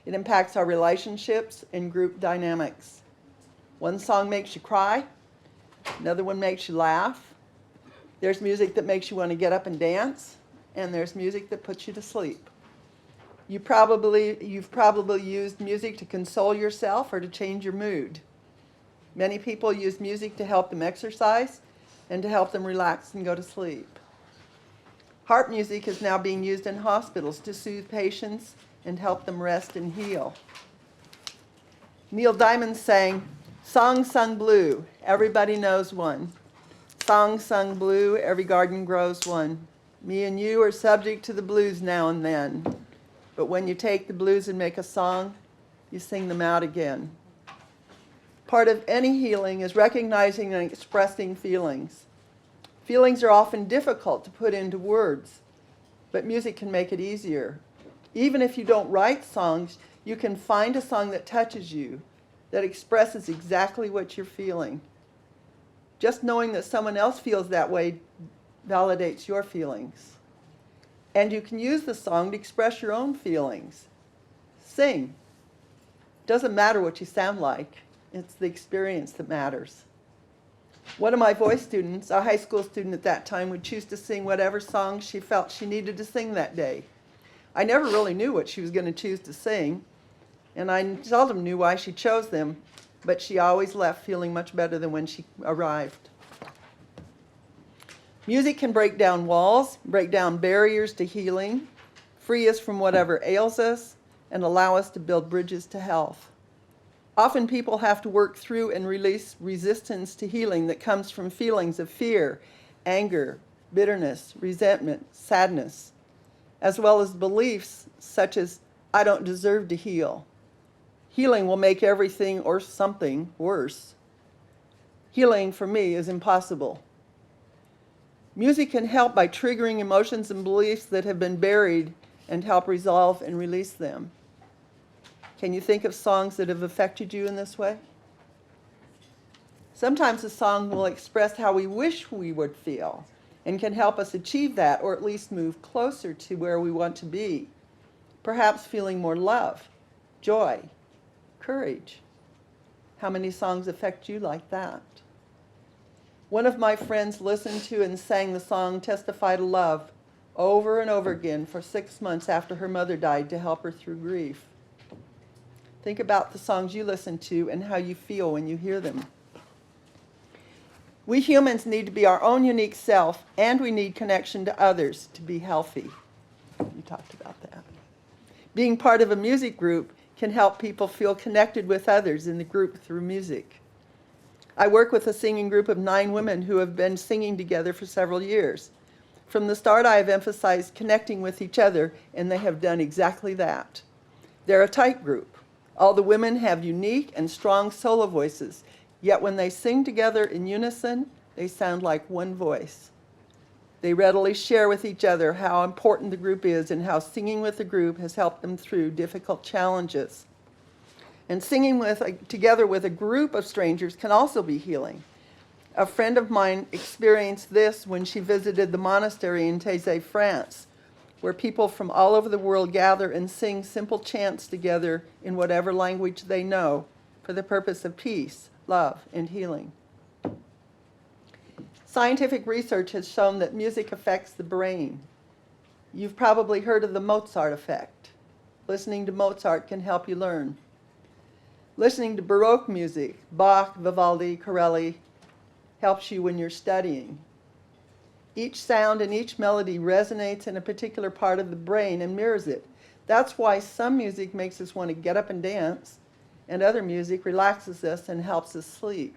It impacts our relationships and group dynamics. One song makes you cry, another one makes you laugh. There's music that makes you want to get up and dance, and there's music that puts you to sleep. You've probably used music to console yourself or to change your mood. Many people use music to help them exercise and to help them relax and go to sleep. Harp music is now being used in hospitals to soothe patients and help them rest and heal. Neil Diamond sang, "Song Sung Blue, everybody knows one. Song sung blue, every garden grows one. Me and you are subject to the blues now and then. But when you take the blues and make a song, you sing them out again." Part of any healing is recognizing and expressing feelings. Feelings are often difficult to put into words, but music can make it easier. Even if you don't write songs, you can find a song that touches you, that expresses exactly what you're feeling. Just knowing that someone else feels that way validates your feelings. And you can use the song to express your own feelings. Sing. Doesn't matter what you sound like. It's the experience that matters. One of my voice students, a high school student at that time, would choose to sing whatever song she felt she needed to sing that day. I never really knew what she was going to choose to sing, and I seldom knew why she chose them, but she always left feeling much better than when she arrived. Music can break down walls, break down barriers to healing, free us from whatever ails us, and allow us to build bridges to health. Often people have to work through and release resistance to healing that comes from feelings of fear, anger, bitterness, resentment, sadness, as well as beliefs such as, "I don't deserve to heal." Healing will make everything or something worse. Healing, for me, is impossible. Music can help by triggering emotions and beliefs that have been buried and help resolve and release them. Can you think of songs that have affected you in this way? Sometimes a song will express how we wish we would feel and can help us achieve that, or at least move closer to where we want to be. Perhaps feeling more love, joy, courage. How many songs affect you like that? One of my friends listened to and sang the song "Testify to Love" over and over again for 6 months after her mother died to help her through grief. Think about the songs you listen to and how you feel when you hear them. We humans need to be our own unique self, and we need connection to others to be healthy. You talked about that. Being part of a music group can help people feel connected with others in the group through music. I work with a singing group of 9 women who have been singing together for several years. From the start, I have emphasized connecting with each other, and they have done exactly that. They're a tight group. All the women have unique and strong solo voices, yet when they sing together in unison, they sound like one voice. They readily share with each other how important the group is and how singing with the group has helped them through difficult challenges. And singing together with a group of strangers can also be healing. A friend of mine experienced this when she visited the monastery in Taizé, France, where people from all over the world gather and sing simple chants together in whatever language they know for the purpose of peace, love, and healing. Scientific research has shown that music affects the brain. You've probably heard of the Mozart effect. Listening to Mozart can help you learn. Listening to Baroque music, Bach, Vivaldi, Corelli, helps you when you're studying. Each sound and each melody resonates in a particular part of the brain and mirrors it. That's why some music makes us want to get up and dance, and other music relaxes us and helps us sleep.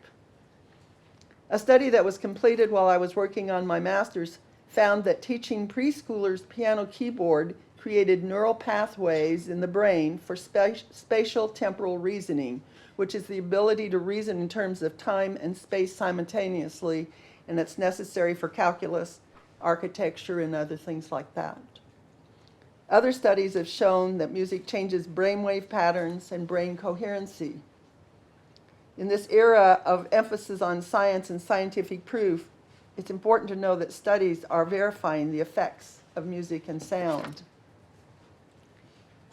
A study that was completed while I was working on my master's found that teaching preschoolers piano keyboard created neural pathways in the brain for spatial temporal reasoning, which is the ability to reason in terms of time and space simultaneously, and it's necessary for calculus, architecture, and other things like that. Other studies have shown that music changes brainwave patterns and brain coherency. In this era of emphasis on science and scientific proof, it's important to know that studies are verifying the effects of music and sound.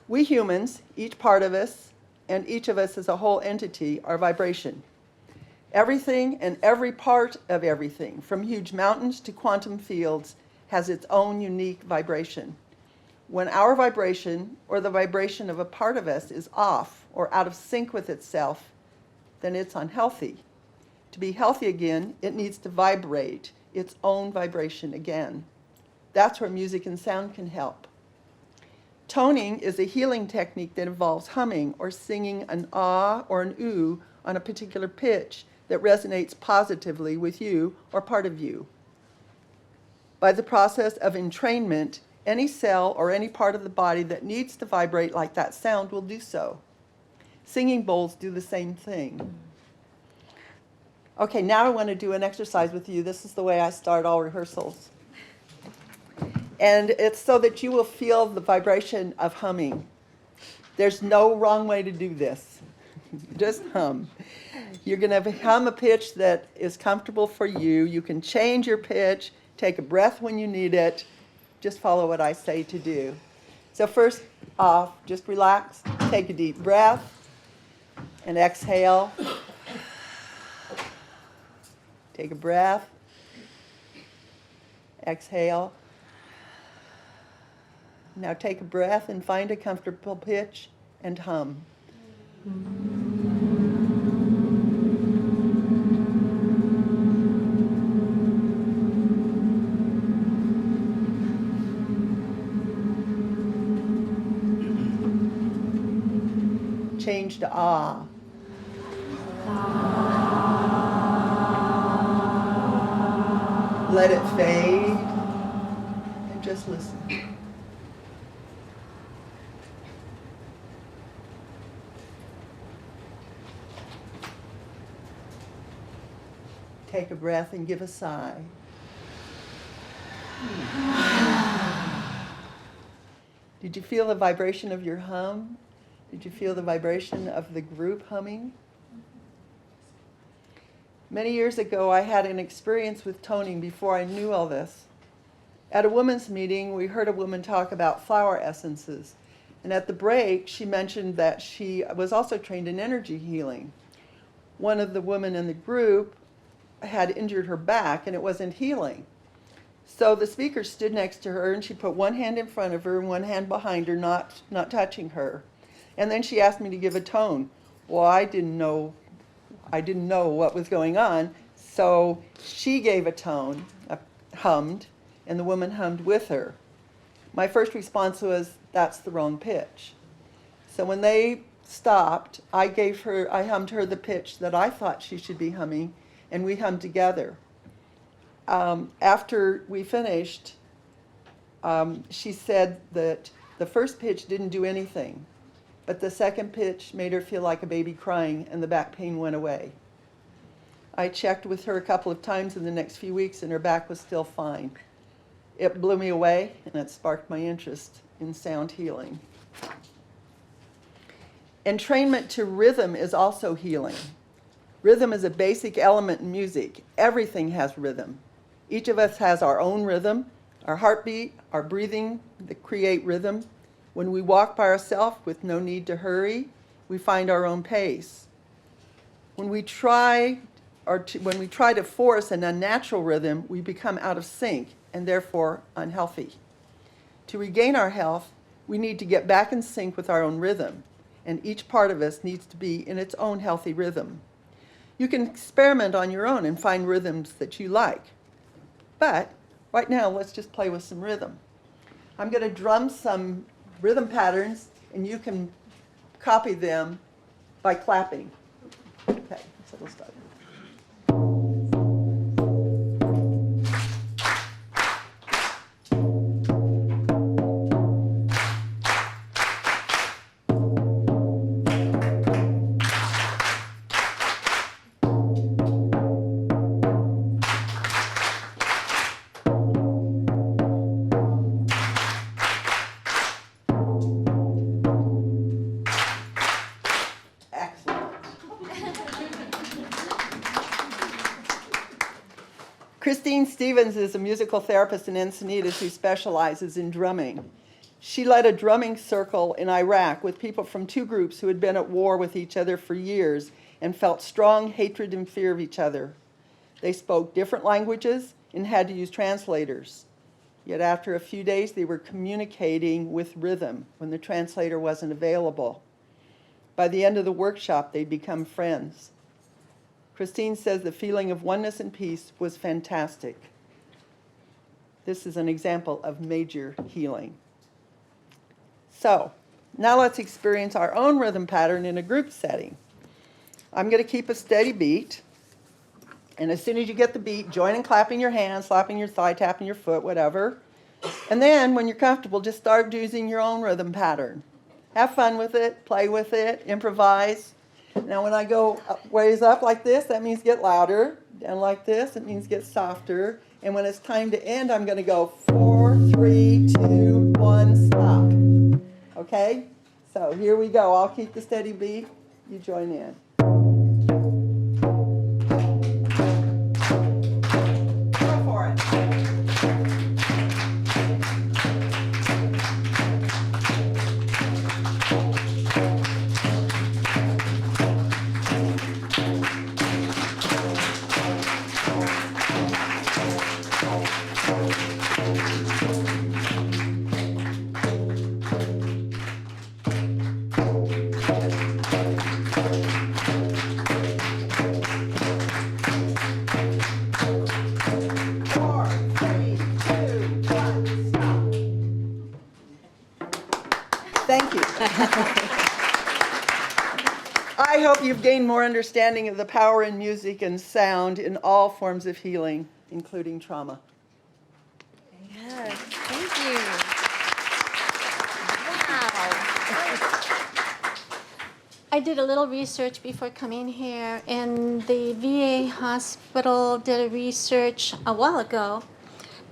We humans, each part of us, and each of us as a whole entity, are vibration. Everything and every part of everything, from huge mountains to quantum fields, has its own unique vibration. When our vibration, or the vibration of a part of us, is off or out of sync with itself, then it's unhealthy. To be healthy again, it needs to vibrate its own vibration again. That's where music and sound can help. Toning is a healing technique that involves humming or singing an ah or an ooh on a particular pitch that resonates positively with you or part of you. By the process of entrainment, any cell or any part of the body that needs to vibrate like that sound will do so. Singing bowls do the same thing. Okay, now I want to do an exercise with you. This is the way I start all rehearsals. And it's so that you will feel the vibration of humming. There's no wrong way to do this. Just hum. You're going to hum a pitch that is comfortable for you. You can change your pitch, take a breath when you need it. Just follow what I say to do. So first off, just relax, take a deep breath, and exhale. Take a breath. Exhale. Now take a breath and find a comfortable pitch and hum. Change to ah. Let it fade and just listen. Take a breath and give a sigh. Did you feel the vibration of your hum? Did you feel the vibration of the group humming? Many years ago, I had an experience with toning before I knew all this. At a women's meeting, we heard a woman talk about flower essences. And at the break, she mentioned that she was also trained in energy healing. One of the women in the group had injured her back, and it wasn't healing. So the speaker stood next to her, and she put one hand in front of her and one hand behind her, not touching her. And then she asked me to give a tone. Well, I didn't know what was going on, so she gave a tone, hummed, and the woman hummed with her. My first response was, that's the wrong pitch. So when they stopped, I hummed her the pitch that I thought she should be humming, and we hummed together. After we finished, she said that the first pitch didn't do anything, but the second pitch made her feel like a baby crying, and the back pain went away. I checked with her a couple of times in the next few weeks, and her back was still fine. It blew me away, and it sparked my interest in sound healing. Entrainment to rhythm is also healing. Rhythm is a basic element in music. Everything has rhythm. Each of us has our own rhythm, our heartbeat, our breathing that create rhythm. When we walk by ourselves with no need to hurry, we find our own pace. When we try to force an unnatural rhythm, we become out of sync and therefore unhealthy. To regain our health, we need to get back in sync with our own rhythm, and each part of us needs to be in its own healthy rhythm. You can experiment on your own and find rhythms that you like. But right now, let's just play with some rhythm. I'm going to drum some rhythm patterns, and you can copy them by clapping. Okay, so we'll start. Christine Stevens is a musical therapist in Encinitas who specializes in drumming. She led a drumming circle in Iraq with people from two groups who had been at war with each other for years and felt strong hatred and fear of each other. They spoke different languages and had to use translators. Yet after a few days, they were communicating with rhythm when the translator wasn't available. By the end of the workshop, they'd become friends. Christine says the feeling of oneness and peace was fantastic. This is an example of major healing. So, now let's experience our own rhythm pattern in a group setting. I'm going to keep a steady beat. And as soon as you get the beat, join in clapping your hands, slapping your thigh, tapping your foot, whatever. And then, when you're comfortable, just start using your own rhythm pattern. Have fun with it, play with it, improvise. Now when I go ways up like this, that means get louder. Down like this, it means get softer. And when it's time to end, I'm going to go 4, 3, 2, 1, stop. Okay? So here we go. I'll keep the steady beat. You join in. Go for it. Thank you. I hope you've gained more understanding of the power in music and sound in all forms of healing, including trauma. Yes, thank you. Wow. I did a little research before coming here, and the VA hospital did a research a while ago,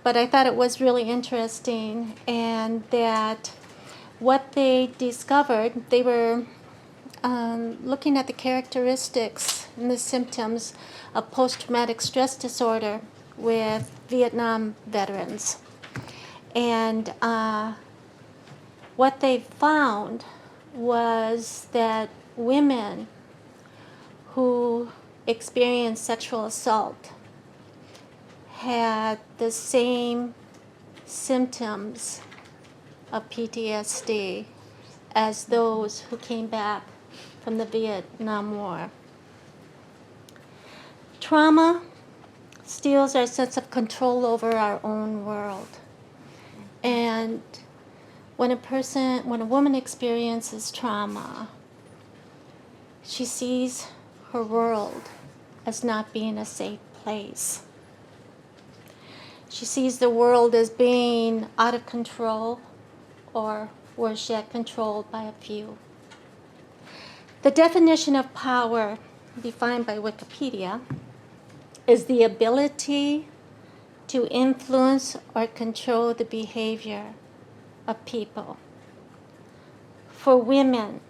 but I thought it was really interesting, and that what they discovered, they were looking at the characteristics and the symptoms of post-traumatic stress disorder with Vietnam veterans. And what they found was that women who experienced sexual assault had the same symptoms of PTSD as those who came back from the Vietnam War. Trauma steals our sense of control over our own world. And when a woman experiences trauma, she sees her world as not being a safe place. She sees the world as being out of control, or worse yet, controlled by a few. The definition of power, defined by Wikipedia, is the ability to influence or control the behavior of people. For women,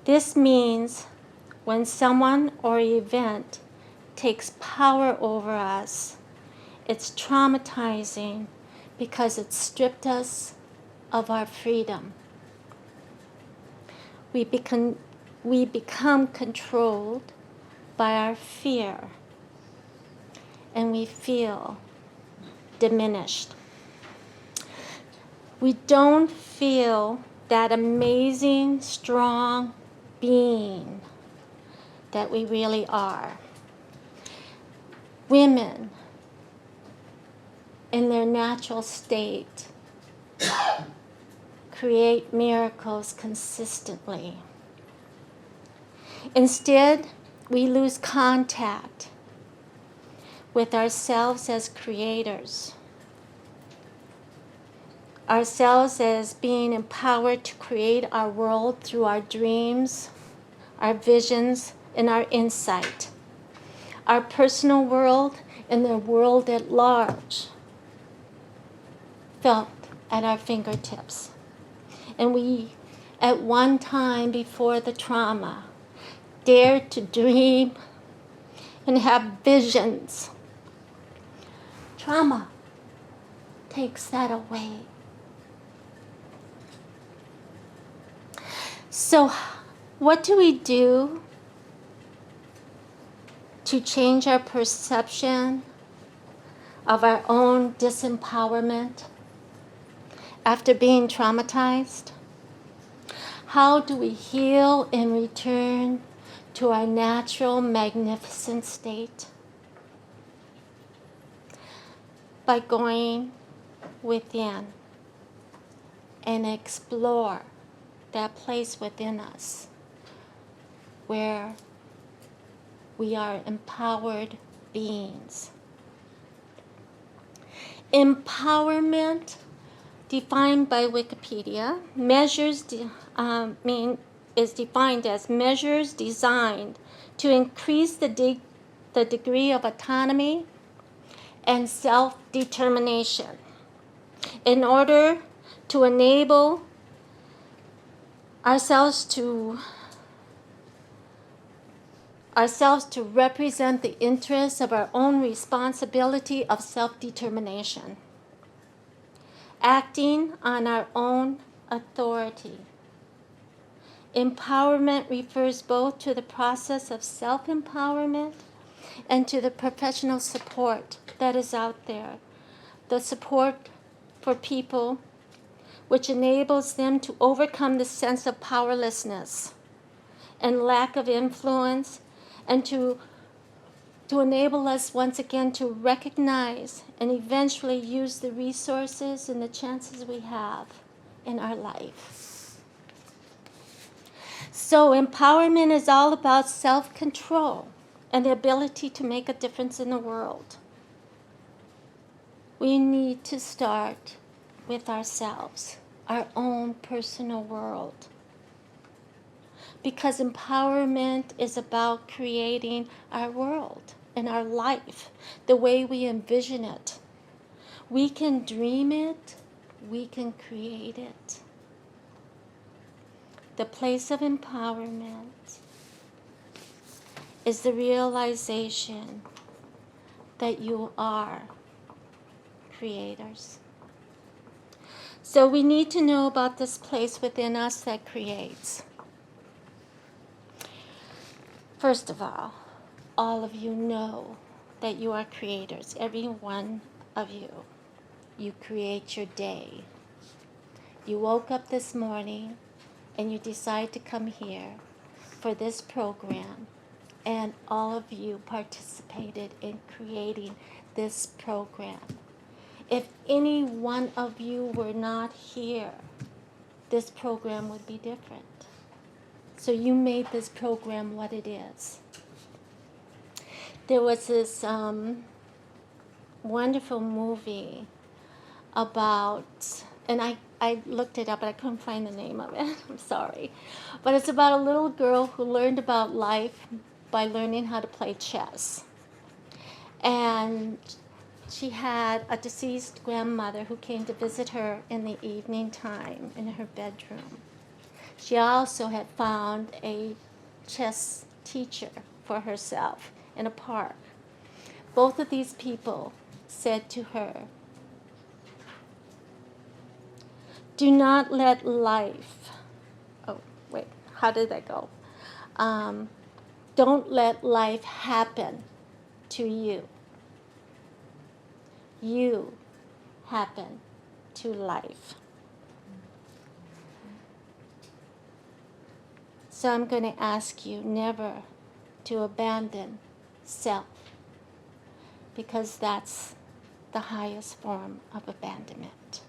this means when someone or event takes power over us, it's traumatizing because it stripped us of our freedom. We become controlled by our fear, and we feel diminished. We don't feel that amazing, strong being that we really are. Women, in their natural state, create miracles consistently. Instead, we lose contact with ourselves as creators, ourselves as being empowered to create our world through our dreams, our visions, and our insight, our personal world and the world at large felt at our fingertips. And we, at one time before the trauma, dared to dream and have visions. Trauma takes that away. So, what do we do to change our perception of our own disempowerment after being traumatized? How do we heal and return to our natural, magnificent state? By going within and explore that place within us where we are empowered beings. Empowerment, defined by Wikipedia, is defined as measures designed to increase the degree of autonomy and self-determination in order to enable ourselves to represent the interests of our own responsibility of self-determination, acting on our own authority. Empowerment refers both to the process of self-empowerment and to the professional support that is out there, the support for people which enables them to overcome the sense of powerlessness and lack of influence, and to enable us once again to recognize and eventually use the resources and the chances we have in our life. So empowerment is all about self-control and the ability to make a difference in the world. We need to start with ourselves, our own personal world. Because empowerment is about creating our world and our life the way we envision it. We can dream it, we can create it. The place of empowerment is the realization that you are creators. So we need to know about this place within us that creates. First of all of you know that you are creators, every one of you. You create your day. You woke up this morning and you decide to come here for this program, and all of you participated in creating this program. If any one of you were not here, this program would be different. So you made this program what it is. There was this wonderful movie about, and I looked it up, but I couldn't find the name of it. I'm sorry. But it's about a little girl who learned about life by learning how to play chess. And she had a deceased grandmother who came to visit her in the evening time in her bedroom. She also had found a chess teacher for herself in a park. Both of these people said to her, do not let life, oh, wait, how did that go? Don't let life happen to you. You happen to life. So I'm going to ask you never to abandon self, because that's the highest form of abandonment.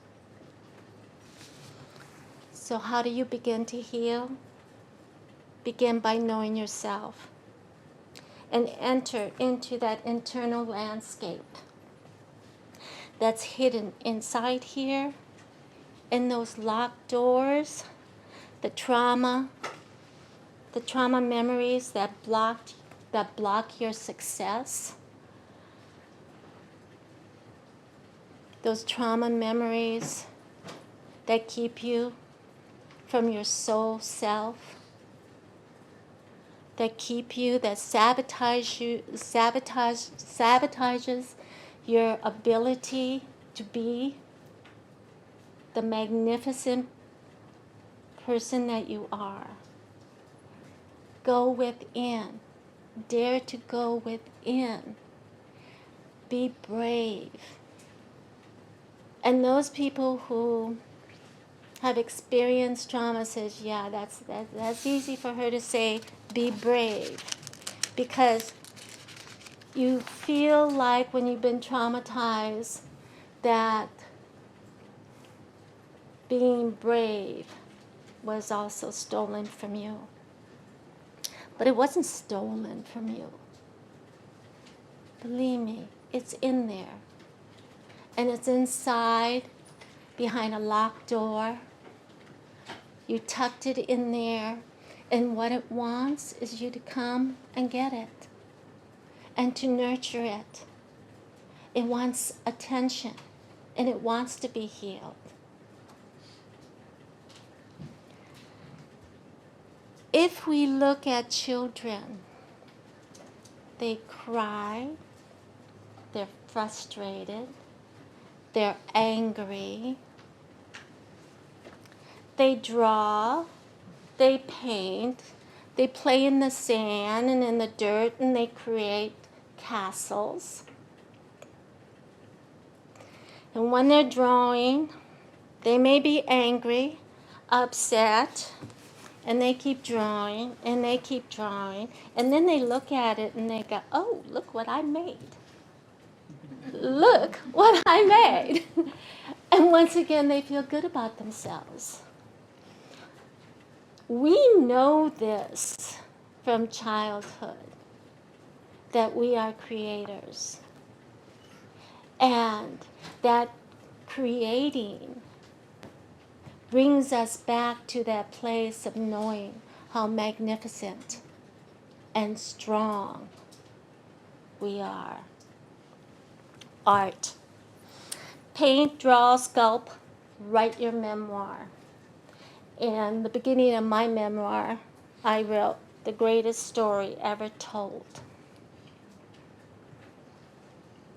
So how do you begin to heal? Begin by knowing yourself and enter into that internal landscape that's hidden inside here, in those locked doors, the trauma memories that block your success. Those trauma memories that keep you from your soul self, that sabotages your ability to be the magnificent person that you are. Go within. Dare to go within. Be brave. And those people who have experienced trauma says, yeah, that's easy for her to say, be brave. Because you feel like when you've been traumatized that being brave was also stolen from you. But it wasn't stolen from you. Believe me, it's in there. And it's inside, behind a locked door. You tucked it in there, and what it wants is you to come and get it and to nurture it. It wants attention, and it wants to be healed. If we look at children, they cry, they're frustrated, they're angry, they draw, they paint, they play in the sand and in the dirt, and they create castles. And when they're drawing, they may be angry, upset, and they keep drawing, and they keep drawing, and then they look at it and they go, oh, look what I made. Look what I made. And once again, they feel good about themselves. We know this from childhood, that we are creators. And that creating brings us back to that place of knowing how magnificent and strong we are. Art. Paint, draw, sculpt, write your memoir. In the beginning of my memoir, I wrote the greatest story ever told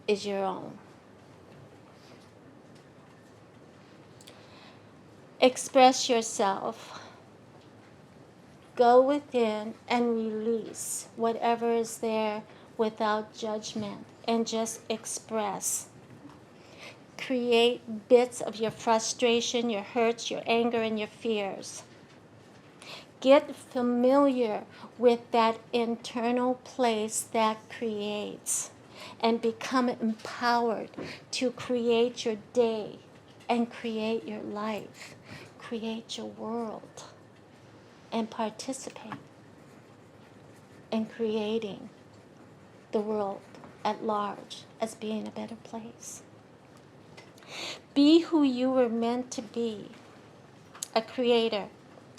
is your own. Express yourself. Go within and release whatever is there without judgment and just express. Create bits of your frustration, your hurts, your anger, and your fears. Get familiar with that internal place that creates and become empowered to create your day and create your life, create your world, and participate in creating the world at large as being a better place. Be who you were meant to be, a creator,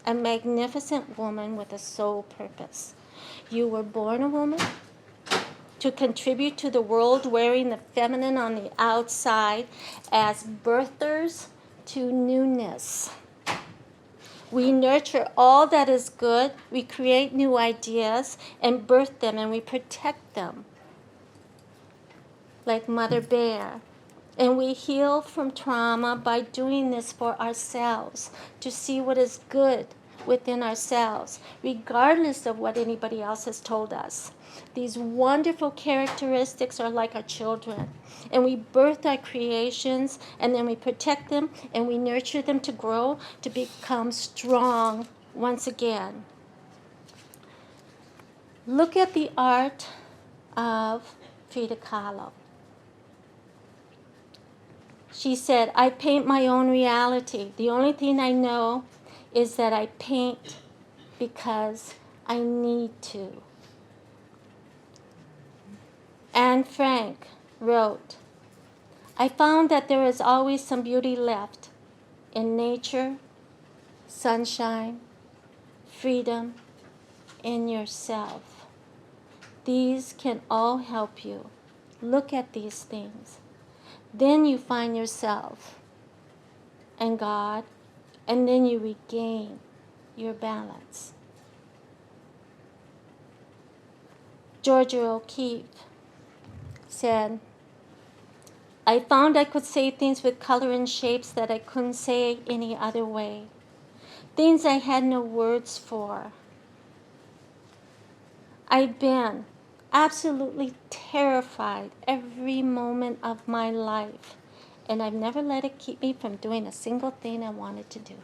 a magnificent woman with a soul purpose. You were born a woman to contribute to the world, wearing the feminine on the outside as birthers to newness. We nurture all that is good, we create new ideas and birth them, and we protect them like Mother Bear. And we heal from trauma by doing this for ourselves, to see what is good within ourselves, regardless of what anybody else has told us. These wonderful characteristics are like our children, and we birth our creations, and then we protect them, and we nurture them to grow, to become strong once again. Look at the art of Frida Kahlo. She said, I paint my own reality. The only thing I know is that I paint because I need to. Anne Frank wrote, I found that there is always some beauty left in nature, sunshine, freedom, in yourself. These can all help you. Look at these things. Then you find yourself and God, and then you regain your balance. Georgia O'Keeffe said, I found I could say things with color and shapes that I couldn't say any other way. Things I had no words for. I've been absolutely terrified every moment of my life, and I've never let it keep me from doing a single thing I wanted to do.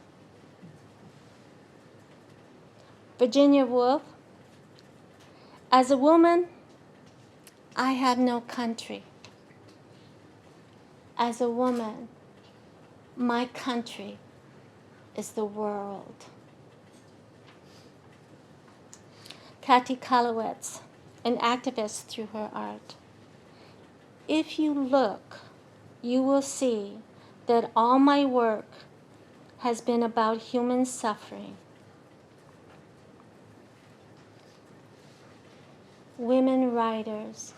Virginia Woolf, as a woman, I have no country. As a woman, my country is the world. Kathy Kalowitz, an activist through her art. If you look, you will see that all my work has been about human suffering. Women writers,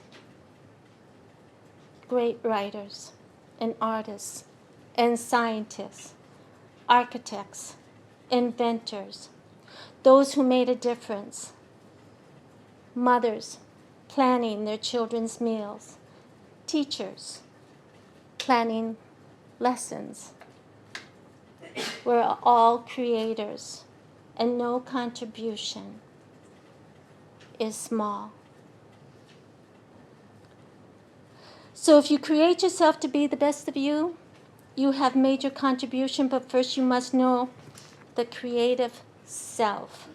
great writers and artists and scientists, architects, inventors, those who made a difference, mothers planning their children's meals, teachers planning lessons. We're all creators, and no contribution is small. So if you create yourself to be the best of you, you have made your contribution, but first you must know the creative self.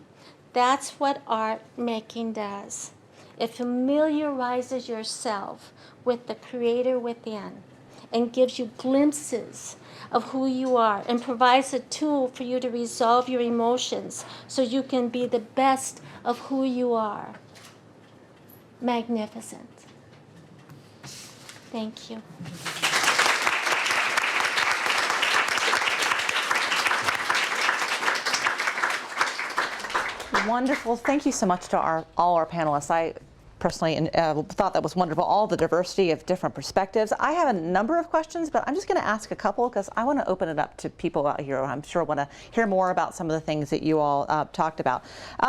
That's what art making does. It familiarizes yourself with the creator within and gives you glimpses of who you are and provides a tool for you to resolve your emotions so you can be the best of who you are. Magnificent. Thank you. Wonderful. Thank you so much to all our panelists. I personally thought that was wonderful, all the diversity of different perspectives. I have a number of questions, but I'm just going to ask a couple because I want to open it up to people out here who I'm sure want to hear more about some of the things that you all talked about.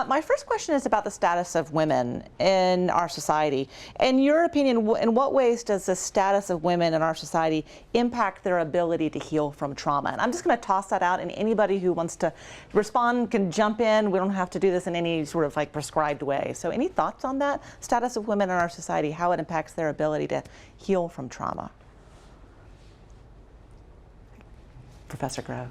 My first question is about the status of women in our society. In your opinion, in what ways does the status of women in our society impact their ability to heal from trauma? And I'm just going to toss that out, and anybody who wants to respond can jump in. We don't have to do this in any sort of like prescribed way. So any thoughts on that? Status status of women in our society, how it impacts their ability to heal from trauma. Professor Grove.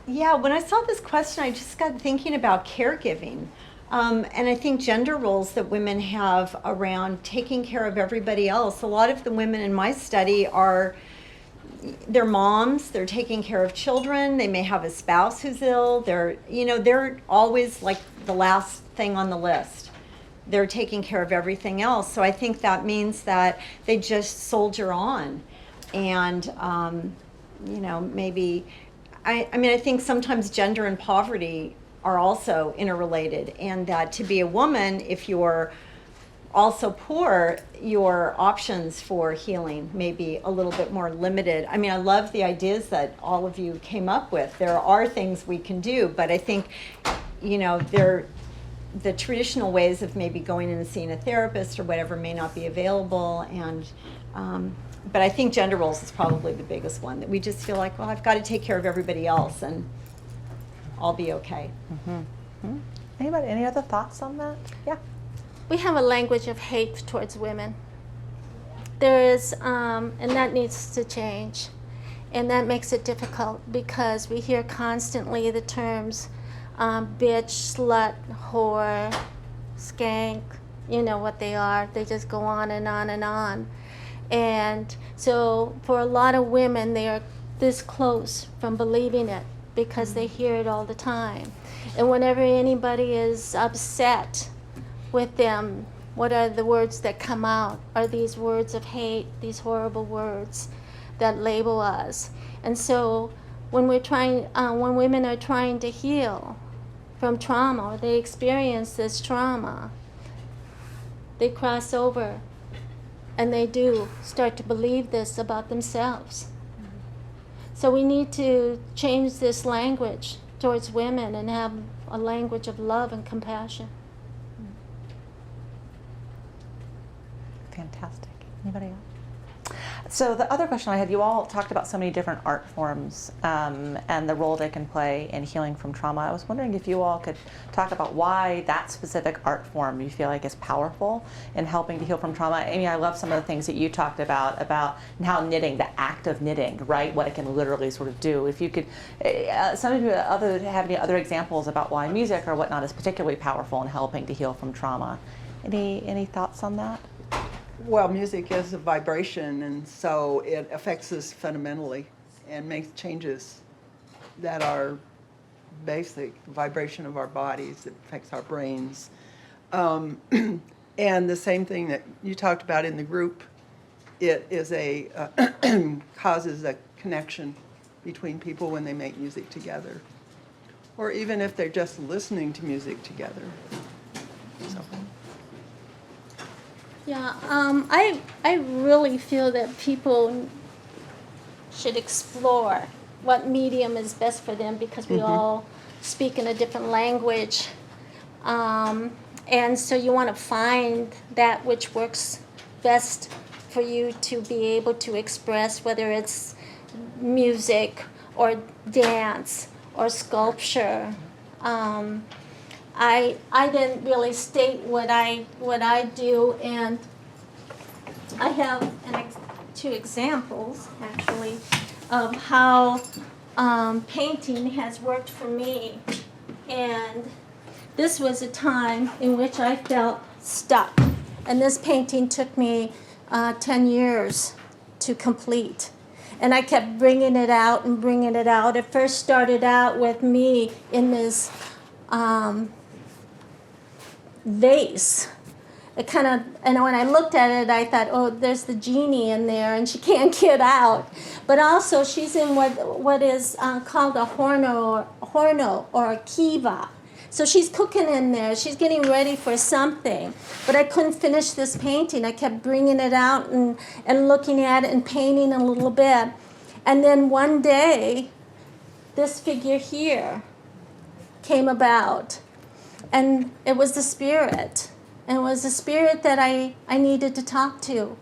Yeah, when I saw this question, I just got thinking about caregiving. And I think gender roles that women have around taking care of everybody else. A lot of the women in my study they're moms, they're taking care of children, they may have a spouse who's ill, they're always like the last thing on the list. They're taking care of everything else. So I think that means that they just soldier on. And, maybe, I think sometimes gender and poverty are also interrelated, and that to be a woman, if you're also poor, your options for healing may be a little bit more limited. I mean, I love the ideas that all of you came up with. There are things we can do, but I think, the traditional ways of maybe going in and seeing a therapist or whatever may not be available. And but I think gender roles is probably the biggest one, that we just feel like, well, I've got to take care of everybody else and I'll be okay. Mm-hmm. Anybody, any other thoughts on that? Yeah. We have a language of hate towards women. There is, and that needs to change. And that makes it difficult because we hear constantly the terms bitch, slut, whore, skank, you know what they are. They just go on and on and on. And so for a lot of women, they are this close from believing it because they hear it all the time. And whenever anybody is upset with them, what are the words that come out? Are these words of hate, these horrible words that label us? And so when when women are trying to heal from trauma, or they experience this trauma, they cross over and they do start to believe this about themselves. So we need to change this language towards women and have a language of love and compassion. Fantastic. Anybody else? So the other question I had, you all talked about so many different art forms and the role they can play in healing from trauma. I was wondering if you all could talk about why that specific art form you feel like is powerful in helping to heal from trauma. Amy, I love some of the things that you talked about how knitting, the act of knitting, right, what it can literally sort of do. If you could, some of you have any other examples about why music or whatnot is particularly powerful in helping to heal from trauma. Any thoughts on that? Well, music is a vibration, and so it affects us fundamentally and makes changes that are basic. The vibration of our bodies, it affects our brains. And the same thing that you talked about in the group, it is causes a connection between people when they make music together, or even if they're just listening to music together. So. Yeah, I really feel that people should explore what medium is best for them because we all speak in a different language. And so you want to find that which works best for you to be able to express, whether it's music or dance or sculpture. I didn't really state what I do, and I have two examples actually of how painting has worked for me. And this was a time in which I felt stuck, and this painting took me 10 years to complete. And I kept bringing it out and bringing it out. It first started out with me in this vase. It kind of, and when I looked at it, I thought, oh, there's the genie in there, and she can't get out. But also, she's in what is called a horno or a kiva. So she's cooking in there. She's getting ready for something. But I couldn't finish this painting. I kept bringing it out and looking at it and painting a little bit. And then one day, this figure here came about. And it was the spirit. And it was the spirit that I needed to talk to.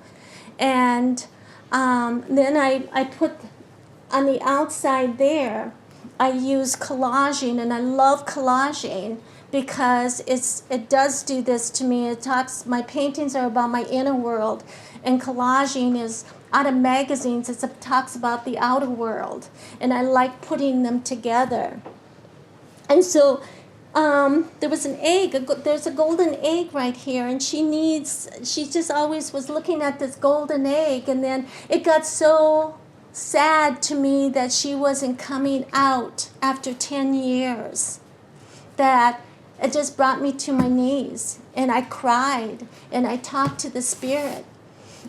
And then I put on the outside there, I use collaging, and I love collaging because it does do this to me. My paintings are about my inner world, and collaging is out of magazines. It talks about the outer world, and I like putting them together. And so there was an egg. There's a golden egg right here, and she just always was looking at this golden egg, and then it got so sad to me that she wasn't coming out after 10 years, that it just brought me to my knees, and I cried, and I talked to the spirit,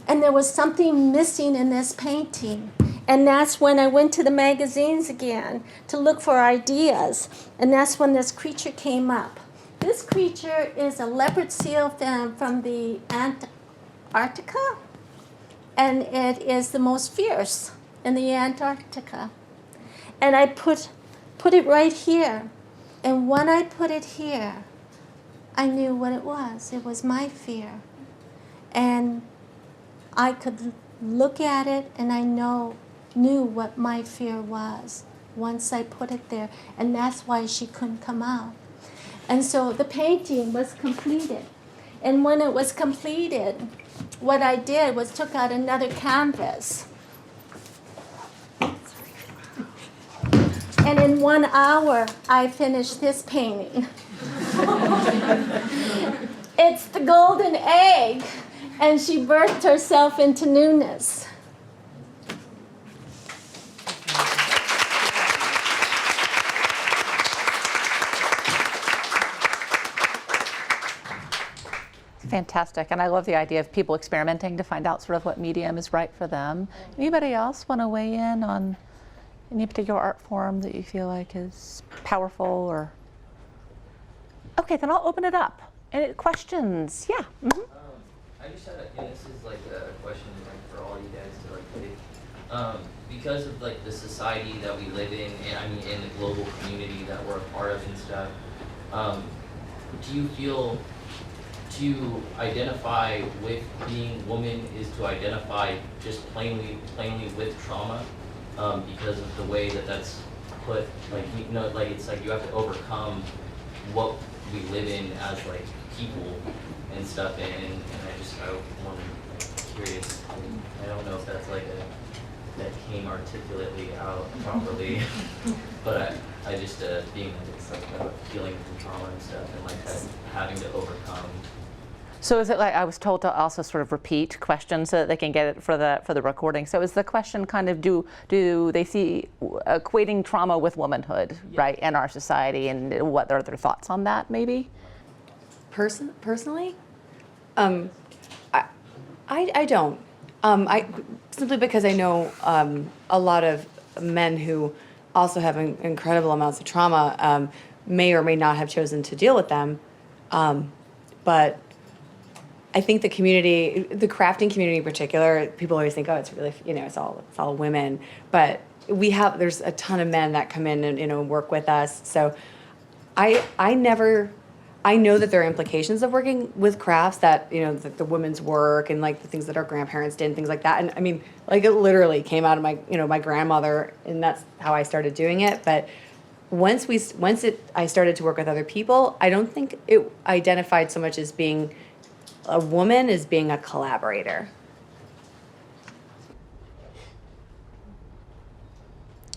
and there was something missing in this painting. And that's when I went to the magazines again to look for ideas, and that's when this creature came up. This creature is a leopard seal from the Antarctica, and it is the most fierce in the Antarctica. And I put it right here. And when I put it here, I knew what it was. It was my fear. And I could look at it, and I knew what my fear was once I put it there. And that's why she couldn't come out. And so the painting was completed. And when it was completed, what I did was took out another canvas. And in 1 hour, I finished this painting. It's the golden egg, and she birthed herself into newness. Fantastic, and I love the idea of people experimenting to find out sort of what medium is right for them. Anybody else want to weigh in on any particular art form that you feel like is powerful or? Okay, then I'll open it up. Any questions? Yeah. Mm-hmm. I just had this is like a question like for all you guys to like take. Because of like the society that we live in, and I mean in the global community that we're a part of and stuff, do you feel to identify with being woman is to identify just plainly with trauma? Because of the way that put, like, you know, like it's like you have to overcome what we live in as like people and stuff, and I'm curious. I don't know if that's like that came articulately out properly, but I just being like it's like healing from trauma and stuff, and like that having to overcome. So is it like, I was told to also sort of repeat questions so that they can get it for the recording. So is the question kind of, do they see equating trauma with womanhood, right, in our society, and what are their thoughts on that, maybe? Personally, I don't. Simply because I know a lot of men who also have incredible amounts of trauma may or may not have chosen to deal with them, but I think the community, the crafting community in particular, people always think, oh, it's really, it's all women. But there's a ton of men that come in and work with us. So I know that there are implications of working with crafts that, the women's work and like the things that our grandparents did and things like that. And I mean, like it literally came out of my, my grandmother, and that's how I started doing it. But once I started to work with other people, I don't think it identified so much as being a woman as being a collaborator.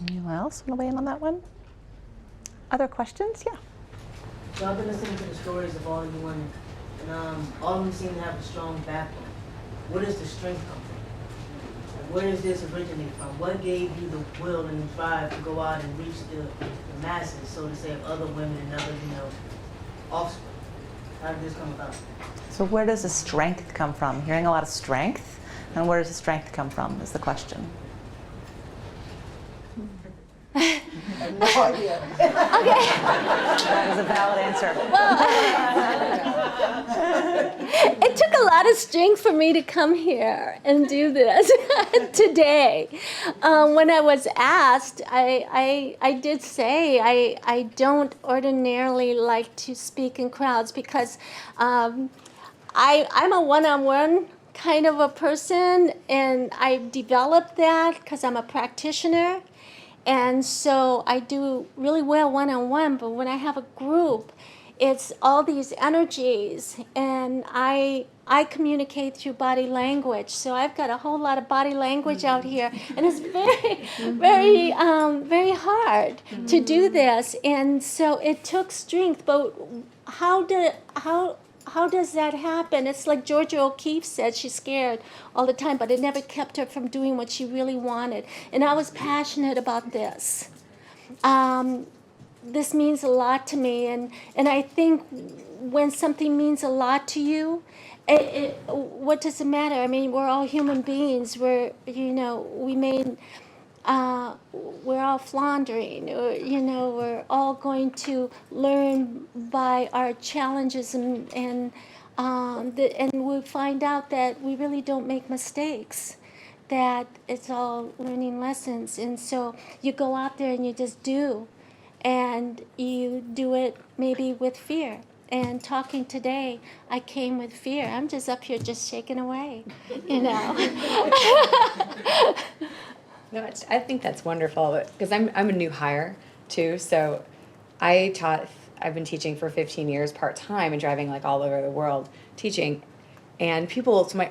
Anyone else want to weigh in on that one? Other questions? Yeah. So I've been listening to the stories of all of you women, and all of them seem to have a strong backbone. Where does the strength come from? Like, where does this originate from? What gave you the will and the drive to go out and reach the masses, so to say, of other women and other, offspring? How did this come about? So where does the strength come from? Hearing a lot of strength, and where does the strength come from is the question. I have no idea. That is a valid answer. It took a lot of strength for me to come here and do this today. When I was asked, I did say I don't ordinarily like to speak in crowds because I'm a one-on-one kind of a person, and I've developed that because I'm a practitioner. And so I do really well one-on-one, but when I have a group, it's all these energies, and I communicate through body language. So I've got a whole lot of body language out here, and it's very hard to do this. And so it took strength. But how does that happen? It's like Georgia O'Keeffe said, she's scared all the time, but it never kept her from doing what she really wanted. And I was passionate about this. This means a lot to me, and I think when something means a lot to you, what does it matter? I mean, we're all human beings. We're all floundering, or we're all going to learn by our challenges, and we find out that we really don't make mistakes, that it's all learning lessons. And so you go out there and you just do, and you do it maybe with fear. And talking today, I came with fear. I'm just up here just shaking away, No, I think that's wonderful, because I'm a new hire too. So I've been teaching for 15 years part-time and driving like all over the world teaching. And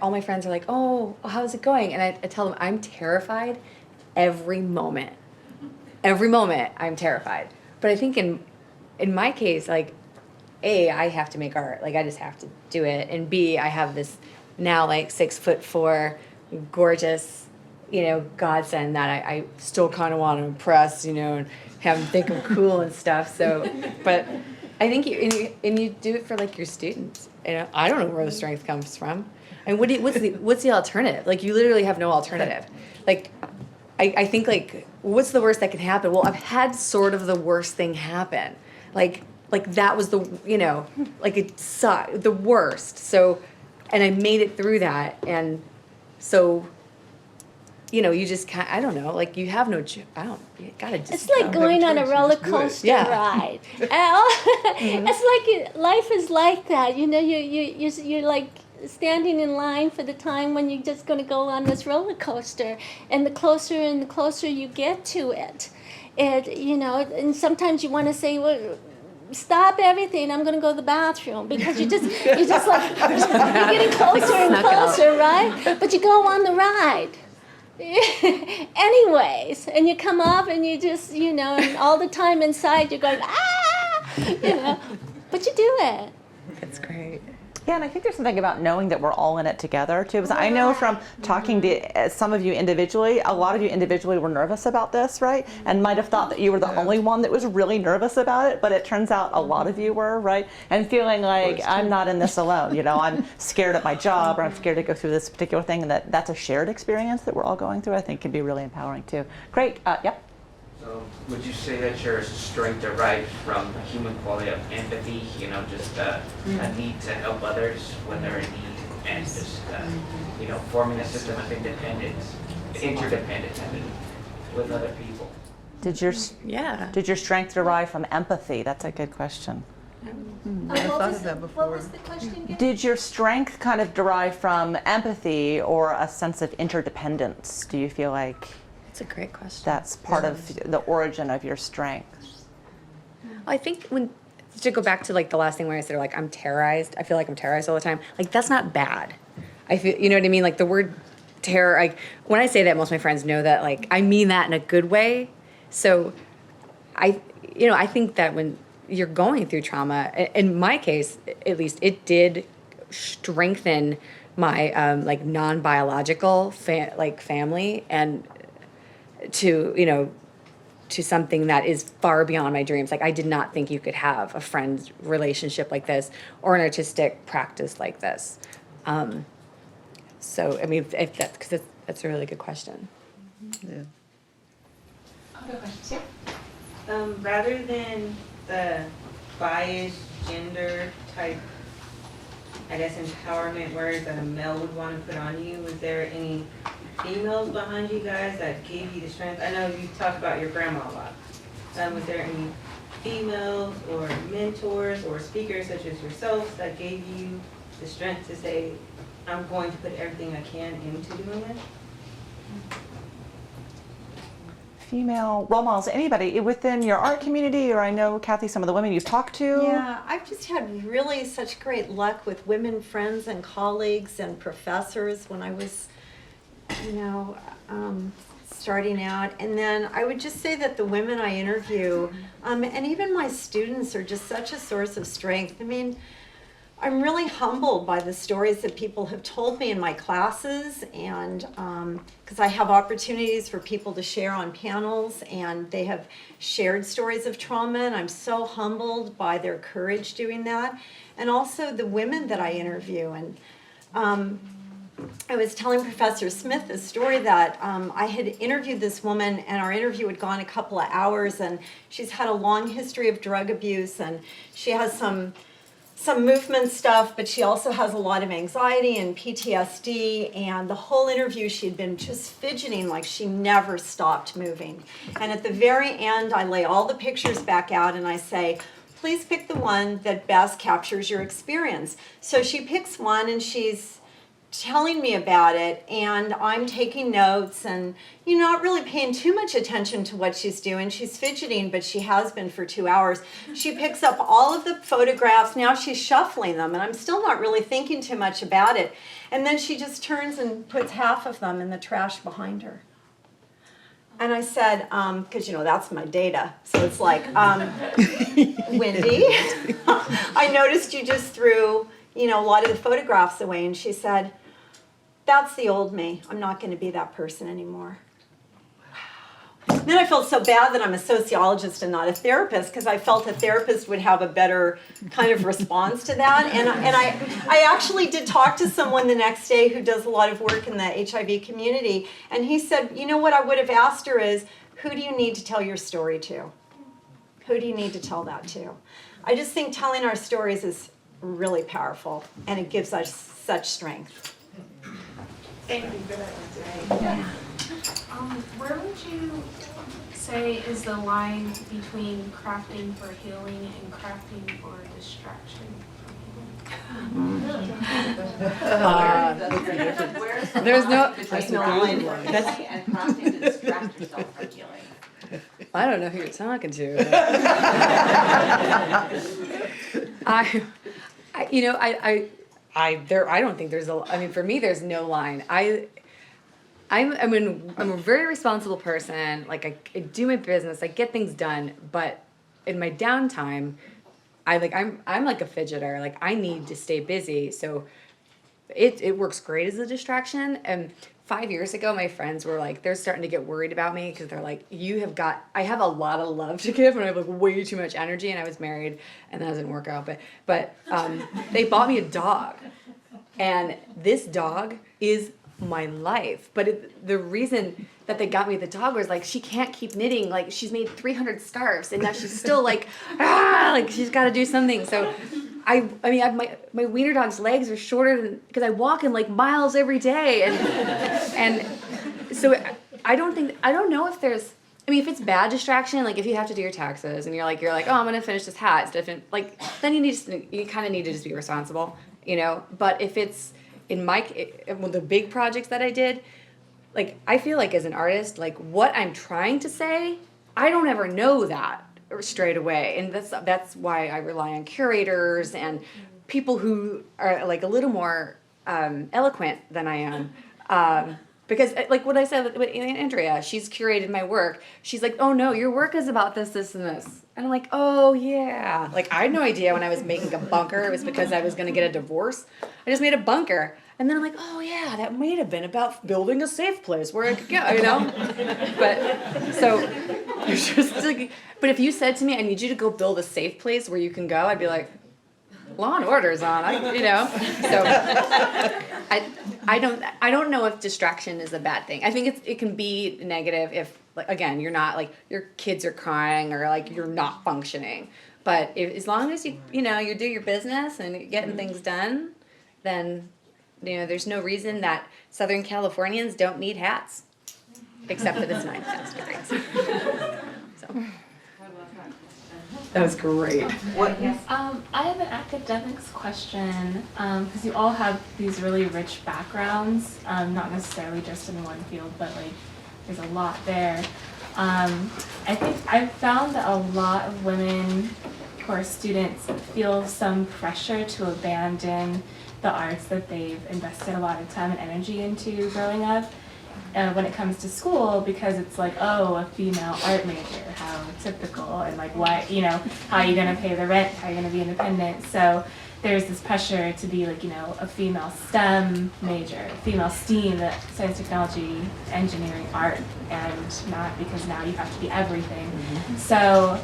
all my friends are like, oh, how's it going? And I tell them I'm terrified every moment. Every moment I'm terrified. But I think in my case, like, A, I have to make art. Like, I just have to do it. And B, I have this now like 6'4", gorgeous, godsend that I still kind of want to impress, and have them think I'm cool and stuff. So, but I think you do it for like your students. I don't know where the strength comes from. And what's the alternative? Like, you literally have no alternative. Like, I think, like, what's the worst that can happen? Well, I've had sort of the worst thing happen. Like that was the, like, it sucked, the worst. So, and I made it through that. And so, you just can't, I don't know, like, you have no, you gotta just. It's like going on a roller coaster ride. It's like life is like that. You're like standing in line for the time when you're just going to go on this roller coaster, and the closer you get to it, and sometimes you want to say, well, stop everything, I'm going to go to the bathroom, because you're just like, you're getting closer and closer, right? But you go on the ride anyways, and you come up and you just, and all the time inside you're going, but you do it. That's great. Yeah, and I think there's something about knowing that we're all in it together too. Because I know from talking to some of you individually, a lot of you individually were nervous about this, right? And might have thought that you were the only one that was really nervous about it, but it turns out a lot of you were, right? And feeling like, I'm not in this alone. I'm scared at my job, or I'm scared to go through this particular thing, and that's a shared experience that we're all going through. I think can be really empowering too. Great. Yep. So would you say that your strength derives from a human quality of empathy, just a need to help others when they're in need, and just, forming a system of interdependence with other people? Did your strength derive from empathy? That's a good question. I thought of that before. What was the question again? Did your strength kind of derive from empathy or a sense of interdependence? Do you feel like That's a great question. that's part of the origin of your strength? I think to go back to like the last thing where I said, like, I'm terrorized. I feel like I'm terrorized all the time. Like, that's not bad. I feel, you know what I mean? Like, the word terror, like, when I say that, most of my friends know that, like, I mean that in a good way. So I think that when you're going through trauma, in my case, at least, it did strengthen my, like, non-biological family, and to something that is far beyond my dreams. Like, I did not think you could have a friend's relationship like this, or an artistic practice like this. So, I mean, because that's a really good question. Yeah. Other questions? Yeah. Rather than the biased gender type, I guess, empowerment words that a male would want to put on you, was there any females behind you guys that gave you the strength? I know you talked about your grandma a lot. Was there any females or mentors or speakers such as yourselves that gave you the strength to say, I'm going to put everything I can into doing it? female role models, anybody within your art community, or I know, Kathy, some of the women you've talked to? Yeah, I've just had really such great luck with women friends and colleagues and professors when I was, starting out. And then I would just say that the women I interview, and even my students, are just such a source of strength. I mean, I'm really humbled by the stories that people have told me in my classes, and because I have opportunities for people to share on panels, and they have shared stories of trauma, and I'm so humbled by their courage doing that. And also the women that I interview. And I was telling Professor Smith a story that I had interviewed this woman, and our interview had gone a couple of hours, and she's had a long history of drug abuse, and she has some movement stuff, but she also has a lot of anxiety and PTSD, and the whole interview she had been just fidgeting like she never stopped moving. And at the very end, I lay all the pictures back out and I say, please pick the one that best captures your experience. So she picks one and she's telling me about it, and I'm taking notes and not really paying too much attention to what she's doing. She's fidgeting, but she has been for 2 hours. She picks up all of the photographs. Now she's shuffling them, and I'm still not really thinking too much about it. And then she just turns and puts half of them in the trash behind her. And I said, because that's my data, so it's like, Wendy, I noticed you just threw a lot of the photographs away. And she said, that's the old me. I'm not going to be that person anymore. Wow. Then I felt so bad that I'm a sociologist and not a therapist, because I felt a therapist would have a better kind of response to that. And I actually did talk to someone the next day who does a lot of work in the HIV community. And he said, what I would have asked her is, who do you need to tell your story to? Who do you need to tell that to? I just think telling our stories is really powerful, and it gives us such strength. Thank you for that answer. Yeah. Where would you say is the line between crafting for healing and crafting for distraction from healing? There's no line and crafting to distract yourself from healing. I don't know who you're talking to. I don't think there's for me, there's no line. I'm a very responsible person. Like I do my business, I get things done, but in my downtime, I'm like a fidgeter. Like I need to stay busy. So it works great as a distraction. And 5 years ago, my friends were like, they're starting to get worried about me because they're like, I have a lot of love to give and I have like way too much energy, and I was married and that doesn't work out. But they bought me a dog, and this dog is my life. But the reason that they got me the dog was like, she can't keep knitting. Like she's made 300 scarves and now she's still like, like she's got to do something. So I mean, my wiener dog's legs are shorter than, because I walk him like miles every day, and so I don't know if there's, if it's bad distraction, like if you have to do your taxes and you're like, oh, I'm gonna finish this hat, it's different. Like then you kind of need to just be responsible, But if it's in the big projects that I did, like I feel like as an artist, like what I'm trying to say, I don't ever know that straight away, and that's why I rely on curators and people who are like a little more eloquent than I am, because like what I said with Andrea, she's curated my work. She's like, oh no, your work is about this, this, and this, and I'm like, oh yeah. Like I had no idea when I was making a bunker it was because I was gonna get a divorce. I just made a bunker. And then I'm like, oh yeah, that might have been about building a safe place where I could go, But so it's just like, but if you said to me, I need you to go build a safe place where you can go, I'd be like, Law and Order's on, So I don't know if distraction is a bad thing. I think it can be negative if, like, again, you're not like your kids are crying or like you're not functioning. But as long as you do your business and you're getting things done, then there's no reason that Southern Californians don't need hats, except for the science degrees. So that was great. What? Yes. I have an academics question, because you all have these really rich backgrounds, not necessarily just in one field, but like there's a lot there. I think I've found that a lot of women who are students feel some pressure to abandon the arts that they've invested a lot of time and energy into growing up when it comes to school, because it's like, oh, a female art major, how typical, and like, what, you know, how are you going to pay the rent, how are you going to be independent? So there's this pressure to be like, you know, a female STEM major, female STEAM, that science, technology, engineering, art, and not, because now you have to be everything. So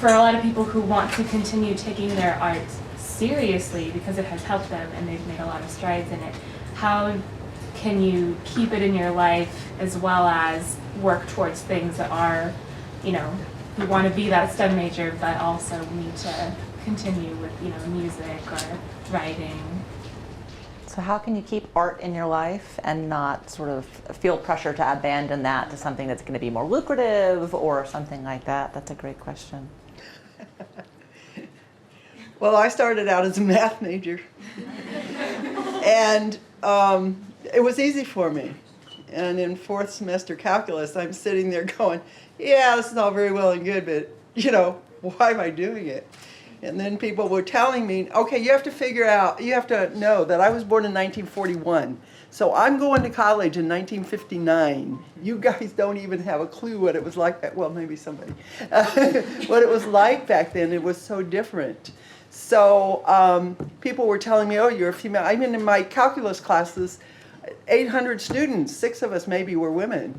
for a lot of people who want to continue taking their art seriously because it has helped them and they've made a lot of strides in it, how can you keep it in your life as well as work towards things that are, you know, you want to be that STEM major but also need to continue with, you know, music or writing? So how can you keep art in your life and not sort of feel pressure to abandon that to something that's going to be more lucrative or something like that? That's a great question. Well, I started out as a math major, and it was easy for me. And in fourth semester calculus, I'm sitting there going, yeah, this is all very well and good, but, you know, why am I doing it? And then people were telling me, okay, you have to figure out, you have to know that I was born in 1941. So I'm going to college in 1959. You guys don't even have a clue what it was like, well, maybe somebody, what it was like back then. It was so different. So people were telling me, oh, you're a female. I mean, in my calculus classes, 800 students, 6 of us maybe were women.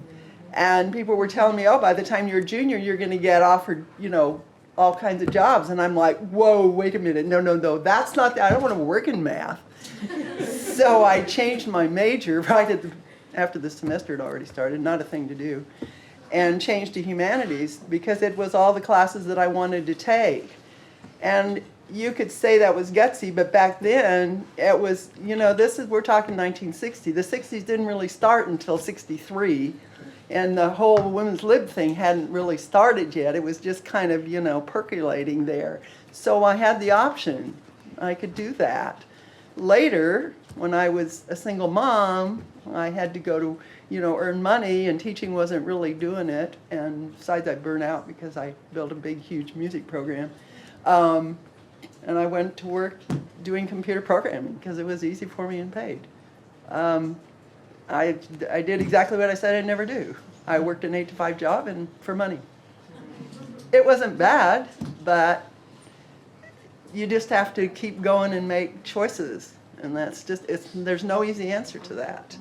And people were telling me, oh, by the time you're a junior, you're going to get offered, you know, all kinds of jobs. And I'm like, whoa, wait a minute. No, that's not that. I don't want to work in math. So I changed my major right after the semester had already started, not a thing to do, and changed to humanities because it was all the classes that I wanted to take. And you could say that was gutsy, but back then it was, you know, we're talking 1960. The 60s didn't really start until 63. And the whole women's lib thing hadn't really started yet. It was just kind of, you know, percolating there. So I had the option. I could do that. Later, when I was a single mom, I had to go to, you know, earn money, and teaching wasn't really doing it. And besides, I burned out because I built a big, huge music program. And I went to work doing computer programming because it was easy for me and paid. I did exactly what I said I'd never do. I worked an 8-to-5 job and for money. It wasn't bad, but you just have to keep going and make choices. And that's just, there's no easy answer to that.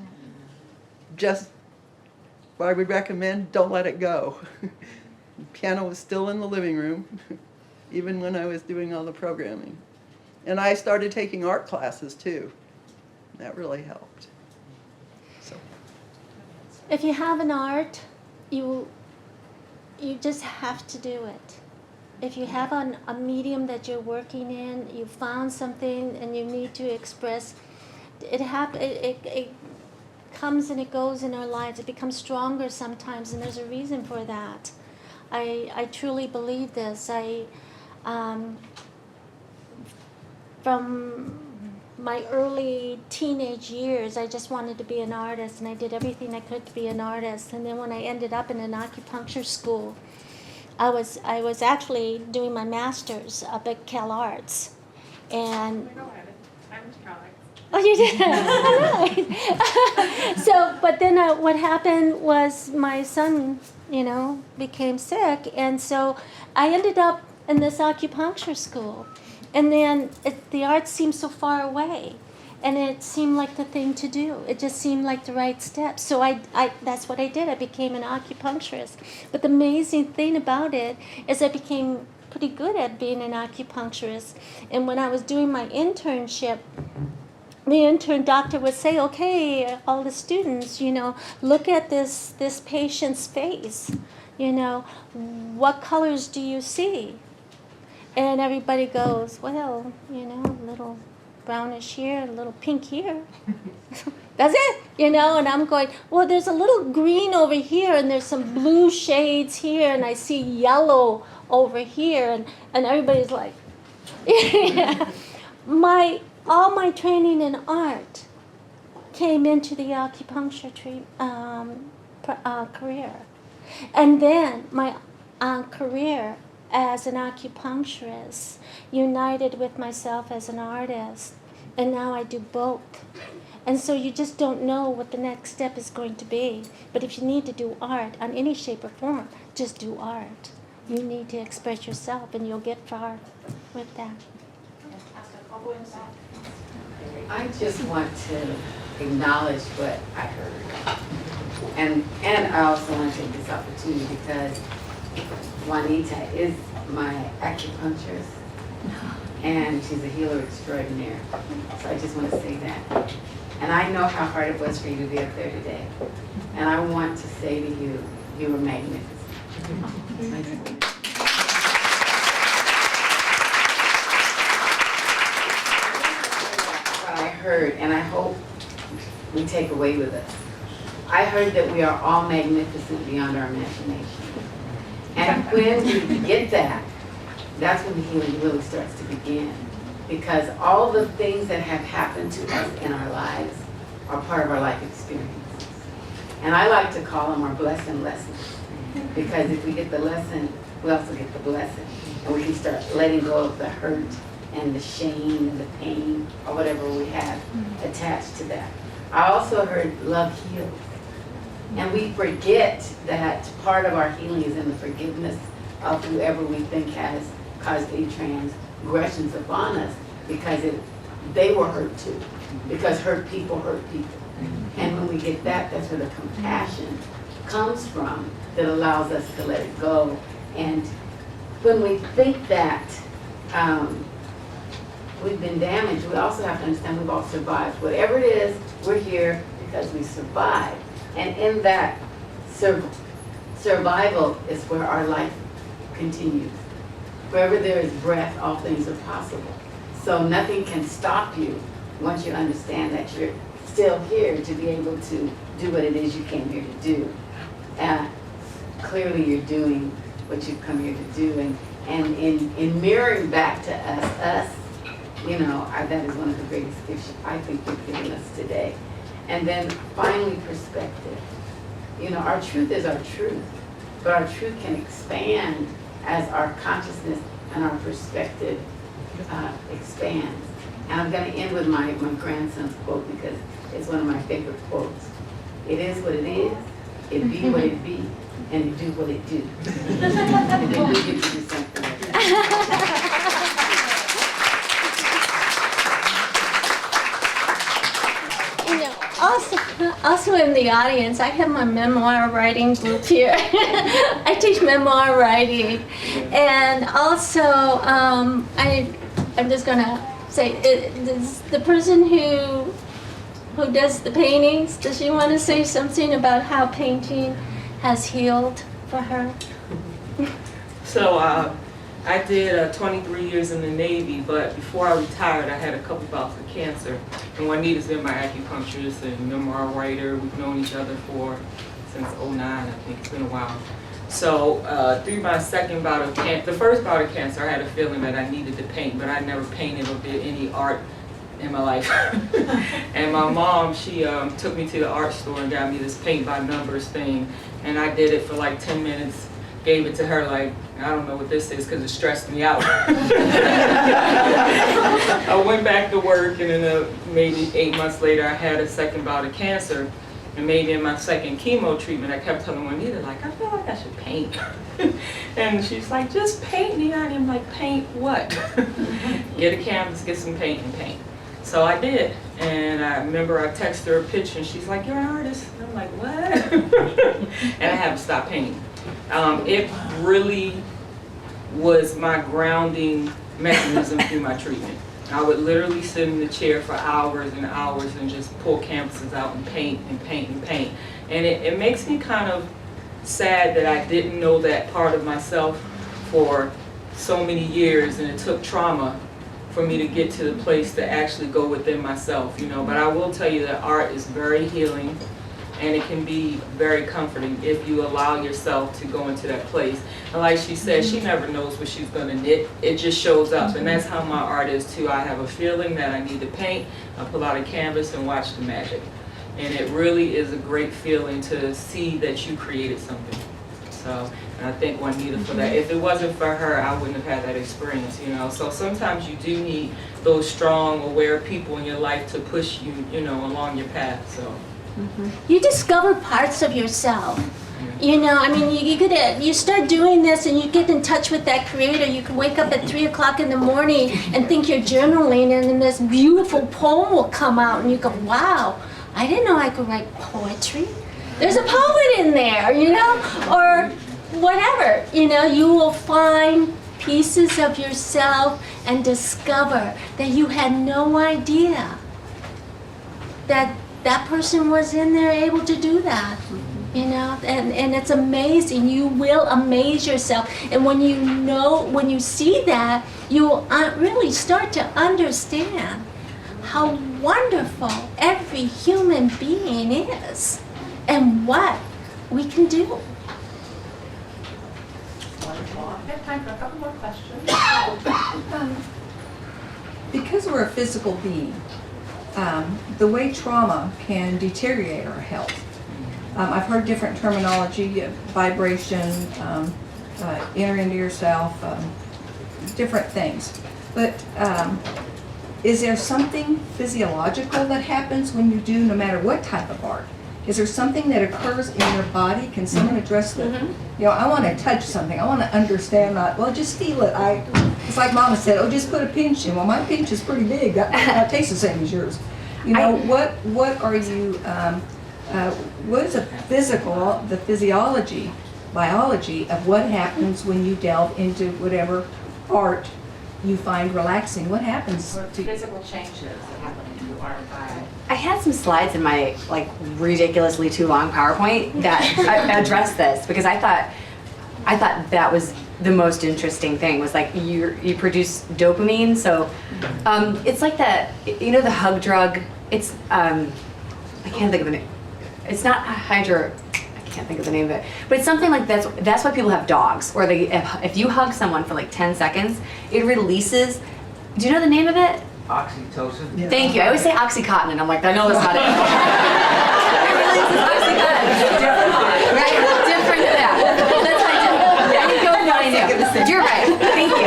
Just, what I would recommend, don't let it go. The piano was still in the living room, even when I was doing all the programming. And I started taking art classes too. That really helped. If you have an art, you just have to do it. If you have a medium that you're working in, you found something and you need to express, it comes and it goes in our lives. It becomes stronger sometimes, and there's a reason for that. I truly believe this. From my early teenage years, I just wanted to be an artist, and I did everything I could to be an artist. And then when I ended up in an acupuncture school, I was actually doing my master's up at Cal Arts, and oh, you did. All right. So, but then what happened was my son, you know, became sick, and so I ended up in this acupuncture school. And then the art seemed so far away, and it seemed like the thing to do. It just seemed like the right step. So I that's what I did. I became an acupuncturist. But the amazing thing about it is I became pretty good at being an acupuncturist. And when I was doing my internship, the intern doctor would say, okay, all the students, you know, look at this patient's face. You know, what colors do you see? And everybody goes, well, you know, a little brownish here, a little pink here. That's it, you know, and I'm going, well, there's a little green over here, and there's some blue shades here, and I see yellow over here, and everybody's like, yeah. All my training in art came into the acupuncture career. And then my career as an acupuncturist united with myself as an artist, and now I do both. And so you just don't know what the next step is going to be. But if you need to do art on any shape or form, just do art. You need to express yourself, and you'll get far with that. I just want to acknowledge what I heard. And I also want to take this opportunity because Juanita is my acupuncturist and she's a healer extraordinaire. So I just want to say that. And I know how hard it was for you to be up there today. And I want to say to you, you were magnificent. What I heard, and I hope we take away with us. I heard that we are all magnificent beyond our imagination. And when we get that, that's when the healing really starts to begin. Because all the things that have happened to us in our lives are part of our life experiences. And I like to call them our blessing lessons. Because if we get the lesson, we also get the blessing. And we can start letting go of the hurt and the shame and the pain or whatever we have attached to that. I also heard love heals. And we forget that part of our healing is in the forgiveness of whoever we think has caused any transgressions upon us, because they were hurt too. Because hurt people hurt people. And when we get that, that's where the compassion comes from that allows us to let it go. And when we think that we've been damaged, we also have to understand we've all survived. Whatever it is, we're here because we survived. And in that survival is where our life continues. Wherever there is breath, all things are possible. So nothing can stop you once you understand that you're still here to be able to do what it is you came here to do. Clearly you're doing what you've come here to do. And in mirroring back to us, you know, that is one of the greatest gifts I think you've given us today. And then finally, perspective. You know, our truth is our truth, but our truth can expand as our consciousness and our perspective expands. And I'm going to end with my grandson's quote because it's one of my favorite quotes. It is what it is, it be what it be, and it do what it do. And then we get to do something like that. Also in the audience, I have my memoir writing group here. I teach memoir writing, and also I'm just gonna say the person who does the paintings. Does she want to say something about how painting has healed for her? So I did 23 years in the Navy, but before I retired, I had a couple bouts of cancer. And Juanita's been my acupuncturist and memoir writer. We've known each other since '09, I think. It's been a while. So through my second bout of cancer, the first bout of cancer, I had a feeling that I needed to paint, but I never painted or did any art in my life. And my mom, she took me to the art store and got me this paint by numbers thing. And I did it for like 10 minutes. Gave it to her like, I don't know what this is because it stressed me out. I went back to work, and then maybe 8 months later I had a second bout of cancer. And maybe in my second chemo treatment I kept telling Juanita, like, I feel like I should paint. And she's like, just paint, Nina. And I'm like, paint what? Get a canvas, get some paint and paint. So I did. And I remember I texted her a picture and she's like, you're an artist. And I'm like, what? And I haven't stopped painting. It really was my grounding mechanism through my treatment. I would literally sit in the chair for hours and hours and just pull canvases out and paint and paint and paint. And it makes me kind of sad that I didn't know that part of myself for so many years, and it took trauma for me to get to the place to actually go within myself, you know. But I will tell you that art is very healing. And it can be very comforting if you allow yourself to go into that place. And like she said, she never knows what she's going to knit. It just shows up. And that's how my art is too. I have a feeling that I need to paint. I pull out a canvas and watch the magic. And it really is a great feeling to see that you created something. So, and I thank Juanita for that. If it wasn't for her, I wouldn't have had that experience, you know. So sometimes you do need those strong, aware people in your life to push you, you know, along your path, so. You discover parts of yourself. You know, I mean, you start doing this and you get in touch with that creator. You can wake up at 3 o'clock in the morning and think you're journaling, and then this beautiful poem will come out and you go, wow, I didn't know I could write poetry. There's a poet in there, you know, or whatever. You know, you will find pieces of yourself and discover that you had no idea that that person was in there able to do that. You know, and it's amazing. You will amaze yourself. And when you see that, you will really start to understand how wonderful every human being is and what we can do. I have time for a couple more questions. Because we're a physical being, the way trauma can deteriorate our health. I've heard different terminology, vibration, enter into yourself, different things. But is there something physiological that happens when you do, no matter what type of art? Is there something that occurs in your body? Can someone address the, you know, I want to touch something, I want to understand, not, well, just feel it. It's like Mama said, oh, just put a pinch in. Well, my pinch is pretty big. That tastes the same as yours. You know, what are you, what is the physiology, biology of what happens when you delve into whatever art you find relaxing? What happens to physical changes that happen in your art? I had some slides in my like ridiculously too long PowerPoint that address this, because I thought that was the most interesting thing, was like you produce dopamine. So it's like that, you know, the hug drug. It's I can't think of the name. It's not I can't think of the name of it, but it's something like that's why people have dogs, or if you hug someone for like 10 seconds, it releases. Do you know the name of it? Oxytocin. Yeah. Thank you. I always say Oxycontin, and I'm like, I know that's not it. It releases Oxycontin. Different hug, right? Different, yeah. That's what I did. I didn't go with what I knew. You're right. Thank you.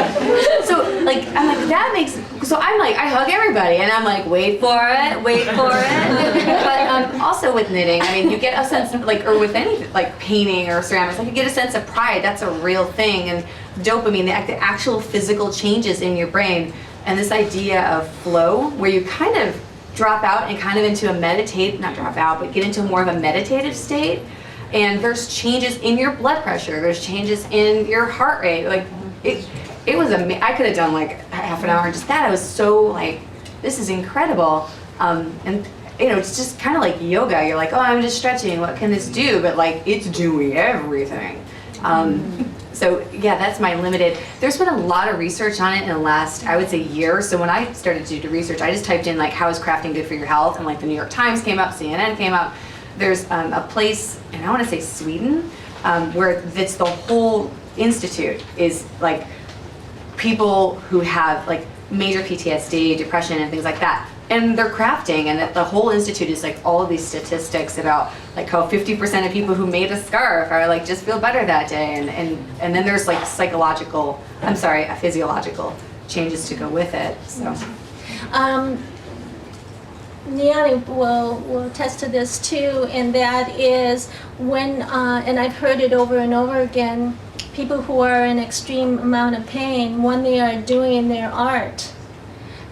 So like, I'm like, that makes. So I'm like, I hug everybody, and I'm like, wait for it. But also with knitting, I mean, you get a sense of like, or with any like painting or ceramics, like you get a sense of pride. That's a real thing, and dopamine, the actual physical changes in your brain. And this idea of flow, where you kind of drop out and kind of into a not drop out, but get into more of a meditative state. And there's changes in your blood pressure. There's changes in your heart rate. Like it was I could have done like half an hour just that. I was so like, this is incredible. And you know, it's just kind of like yoga. You're like, oh, I'm just stretching. What can this do? But like, it's doing everything. So yeah, that's my limited. There's been a lot of research on it in the last, I would say, year. So when I started to do research, I just typed in like, how is crafting good for your health? And like the New York Times came up, CNN came up. There's a place, and I want to say Sweden, where it's the whole institute is like people who have like major PTSD, depression, and things like that. And they're crafting, and the whole institute is like all of these statistics about like how 50% of people who made a scarf are like just feel better that day, and then there's like physiological changes to go with it. So. Niani will attest to this too, and that is when, and I've heard it over and over again, people who are in extreme amount of pain, when they are doing their art,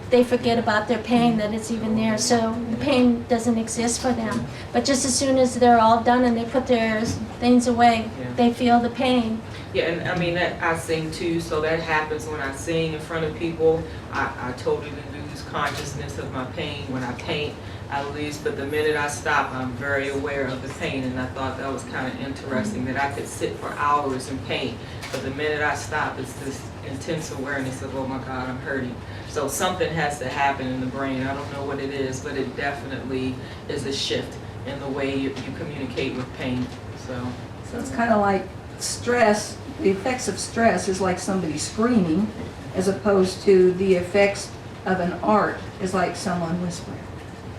they forget about their pain, that it's even there. So the pain doesn't exist for them. But just as soon as they're all done and they put their things away, they feel the pain. Yeah, and I mean, I sing too, so that happens when I sing in front of people. I totally lose consciousness of my pain. When I paint, I lose, but the minute I stop, I'm very aware of the pain, and I thought that was kind of interesting, that I could sit for hours and paint, but the minute I stop, it's this intense awareness of, oh my God, I'm hurting. So something has to happen in the brain. I don't know what it is, but it definitely is a shift in the way you communicate with pain. So it's kind of like stress. The effects of stress is like somebody screaming, as opposed to the effects of an art is like someone whispering.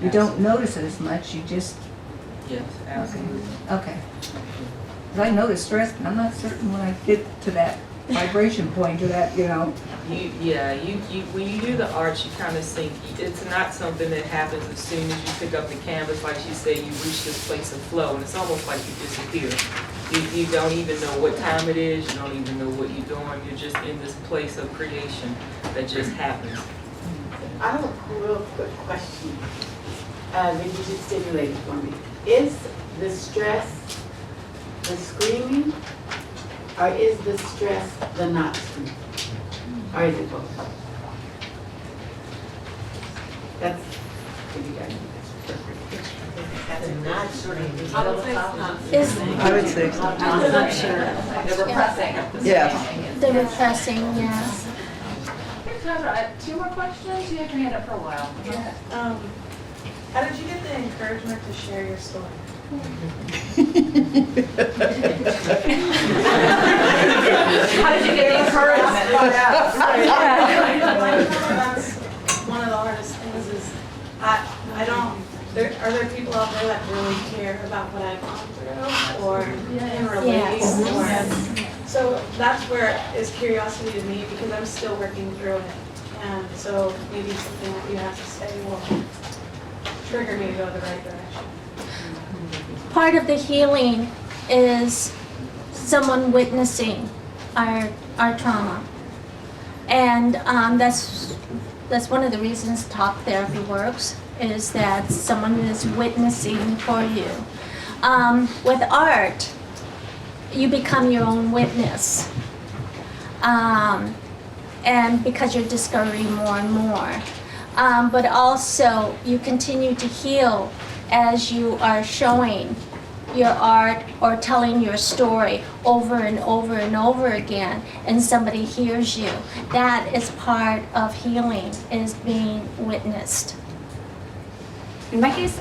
You don't notice it as much, you just... Yes, absolutely. Okay. 'Cause I notice stress, but I'm not certain when I get to that vibration point or that, you know. When you do the arts, you kind of think, it's not something that happens as soon as you pick up the canvas, like you say, you reach this place of flow, and it's almost like you disappear. You don't even know what time it is, you don't even know what you're doing, you're just in this place of creation that just happens. I have a real quick question. That you just stimulated for me. Is the stress the screaming, or is the stress the not screaming? Or is it both? That's what you got. I would say so. I'm not sure. The repressing. Yeah. The repressing, yes. Two more questions? You had your hand up for a while. How did you get the encouragement to share your story? How did you get the encouragement? That's one of the hardest things is I don't, are there people out there that really care about what I've gone through or can relate? Yes. So that's where is curiosity to me because I'm still working through it. And so maybe something that you have to say will trigger me to go the right direction. Part of the healing is someone witnessing our trauma. And that's one of the reasons talk therapy works, is that someone is witnessing for you. With art, you become your own witness. And because you're discovering more and more. But also, you continue to heal as you are showing your art or telling your story over and over and over again, and somebody hears you. That is part of healing, is being witnessed. In my case,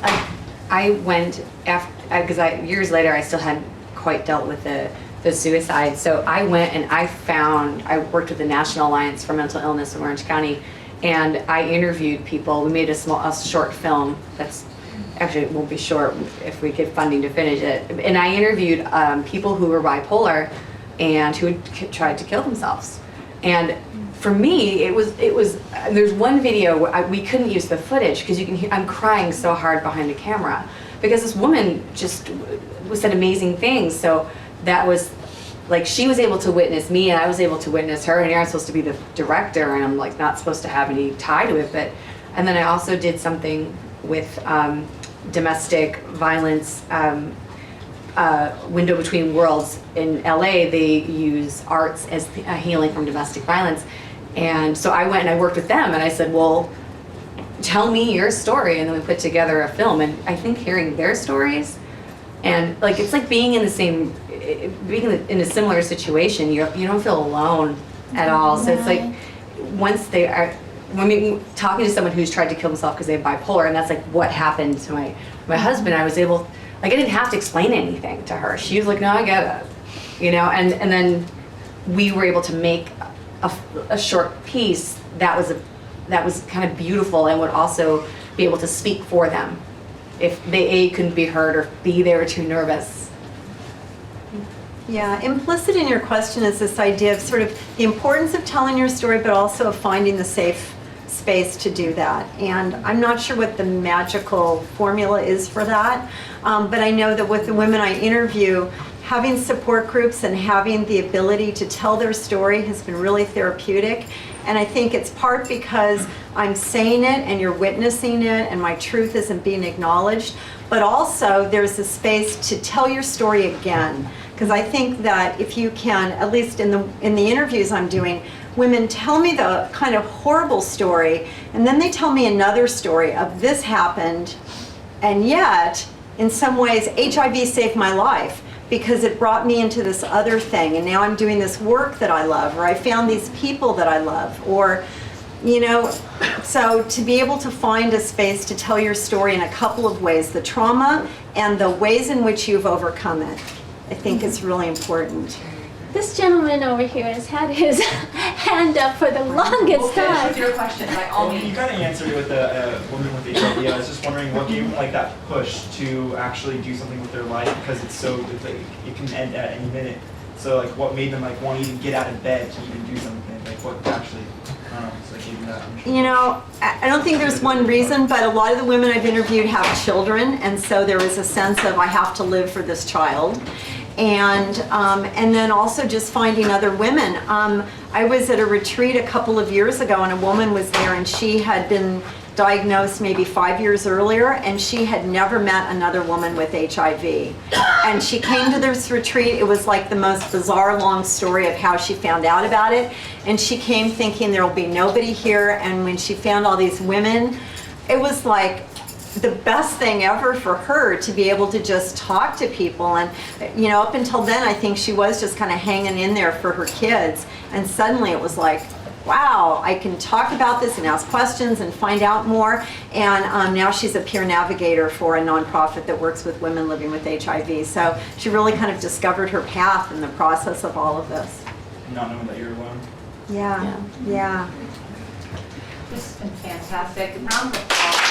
I went after, because years later I still hadn't quite dealt with the suicide. So I went and I worked with the National Alliance for Mental Illness in Orange County, and I interviewed people. We made a short film that's, actually it won't be short if we get funding to finish it. And I interviewed people who were bipolar and who had tried to kill themselves. And for me, it was. There's one video where we couldn't use the footage because you can hear I'm crying so hard behind the camera because this woman just said amazing things. So that was like she was able to witness me and I was able to witness her. And you're supposed to be the director, and I'm like not supposed to have any tie to it. But and then I also did something with domestic violence. Window Between Worlds in LA, they use arts as a healing from domestic violence. And so I went and I worked with them and I said, well, tell me your story. And then we put together a film. And I think hearing their stories and like, it's like being in the same, being in a similar situation, you don't feel alone at all. So it's like, once they are, talking to someone who's tried to kill themselves because they have bipolar, and that's like what happened to my husband, I was able, like I didn't have to explain anything to her. She was like, no, I get it, you know, and then we were able to make a short piece that was kind of beautiful and would also be able to speak for them if they couldn't be heard or B, they were too nervous. Yeah, implicit in your question is this idea of sort of the importance of telling your story, but also of finding the safe space to do that. And I'm not sure what the magical formula is for that, but I know that with the women I interview, having support groups and having the ability to tell their story has been really therapeutic. And I think it's part because I'm saying it and you're witnessing it and my truth isn't being acknowledged, but also there's a space to tell your story again. Because I think that if you can, at least in the interviews I'm doing, women tell me the kind of horrible story, and then they tell me another story of this happened, and yet, in some ways, HIV saved my life because it brought me into this other thing, and now I'm doing this work that I love, or I found these people that I love, or, you know, so to be able to find a space to tell your story in a couple of ways, the trauma and the ways in which you've overcome it, I think is really important. This gentleman over here has had his hand up for the longest time. With your question, by all means. You kind of answered it with the woman with HIV. I was just wondering what gave them like that push to actually do something with their life, because it's so like, it can end at any minute. So like, what made them like want to even get out of bed to even do something? Like, what actually? I don't know. So like, gave them that. You know, I don't think there's one reason, but a lot of the women I've interviewed have children, and so there was a sense of I have to live for this child. And then also just finding other women. I was at a retreat a couple of years ago, and a woman was there, and she had been diagnosed maybe 5 years earlier, and she had never met another woman with HIV. And she came to this retreat. It was like the most bizarre long story of how she found out about it. And she came thinking there will be nobody here, and when she found all these women, it was like the best thing ever for her to be able to just talk to people. And you know, up until then, I think she was just kind of hanging in there for her kids, and suddenly it was like, wow, I can talk about this and ask questions and find out more. And now she's a peer navigator for a nonprofit that works with women living with HIV. So she really kind of discovered her path in the process of all of this. Not knowing that you're alone. Yeah. This has been fantastic. Round of applause.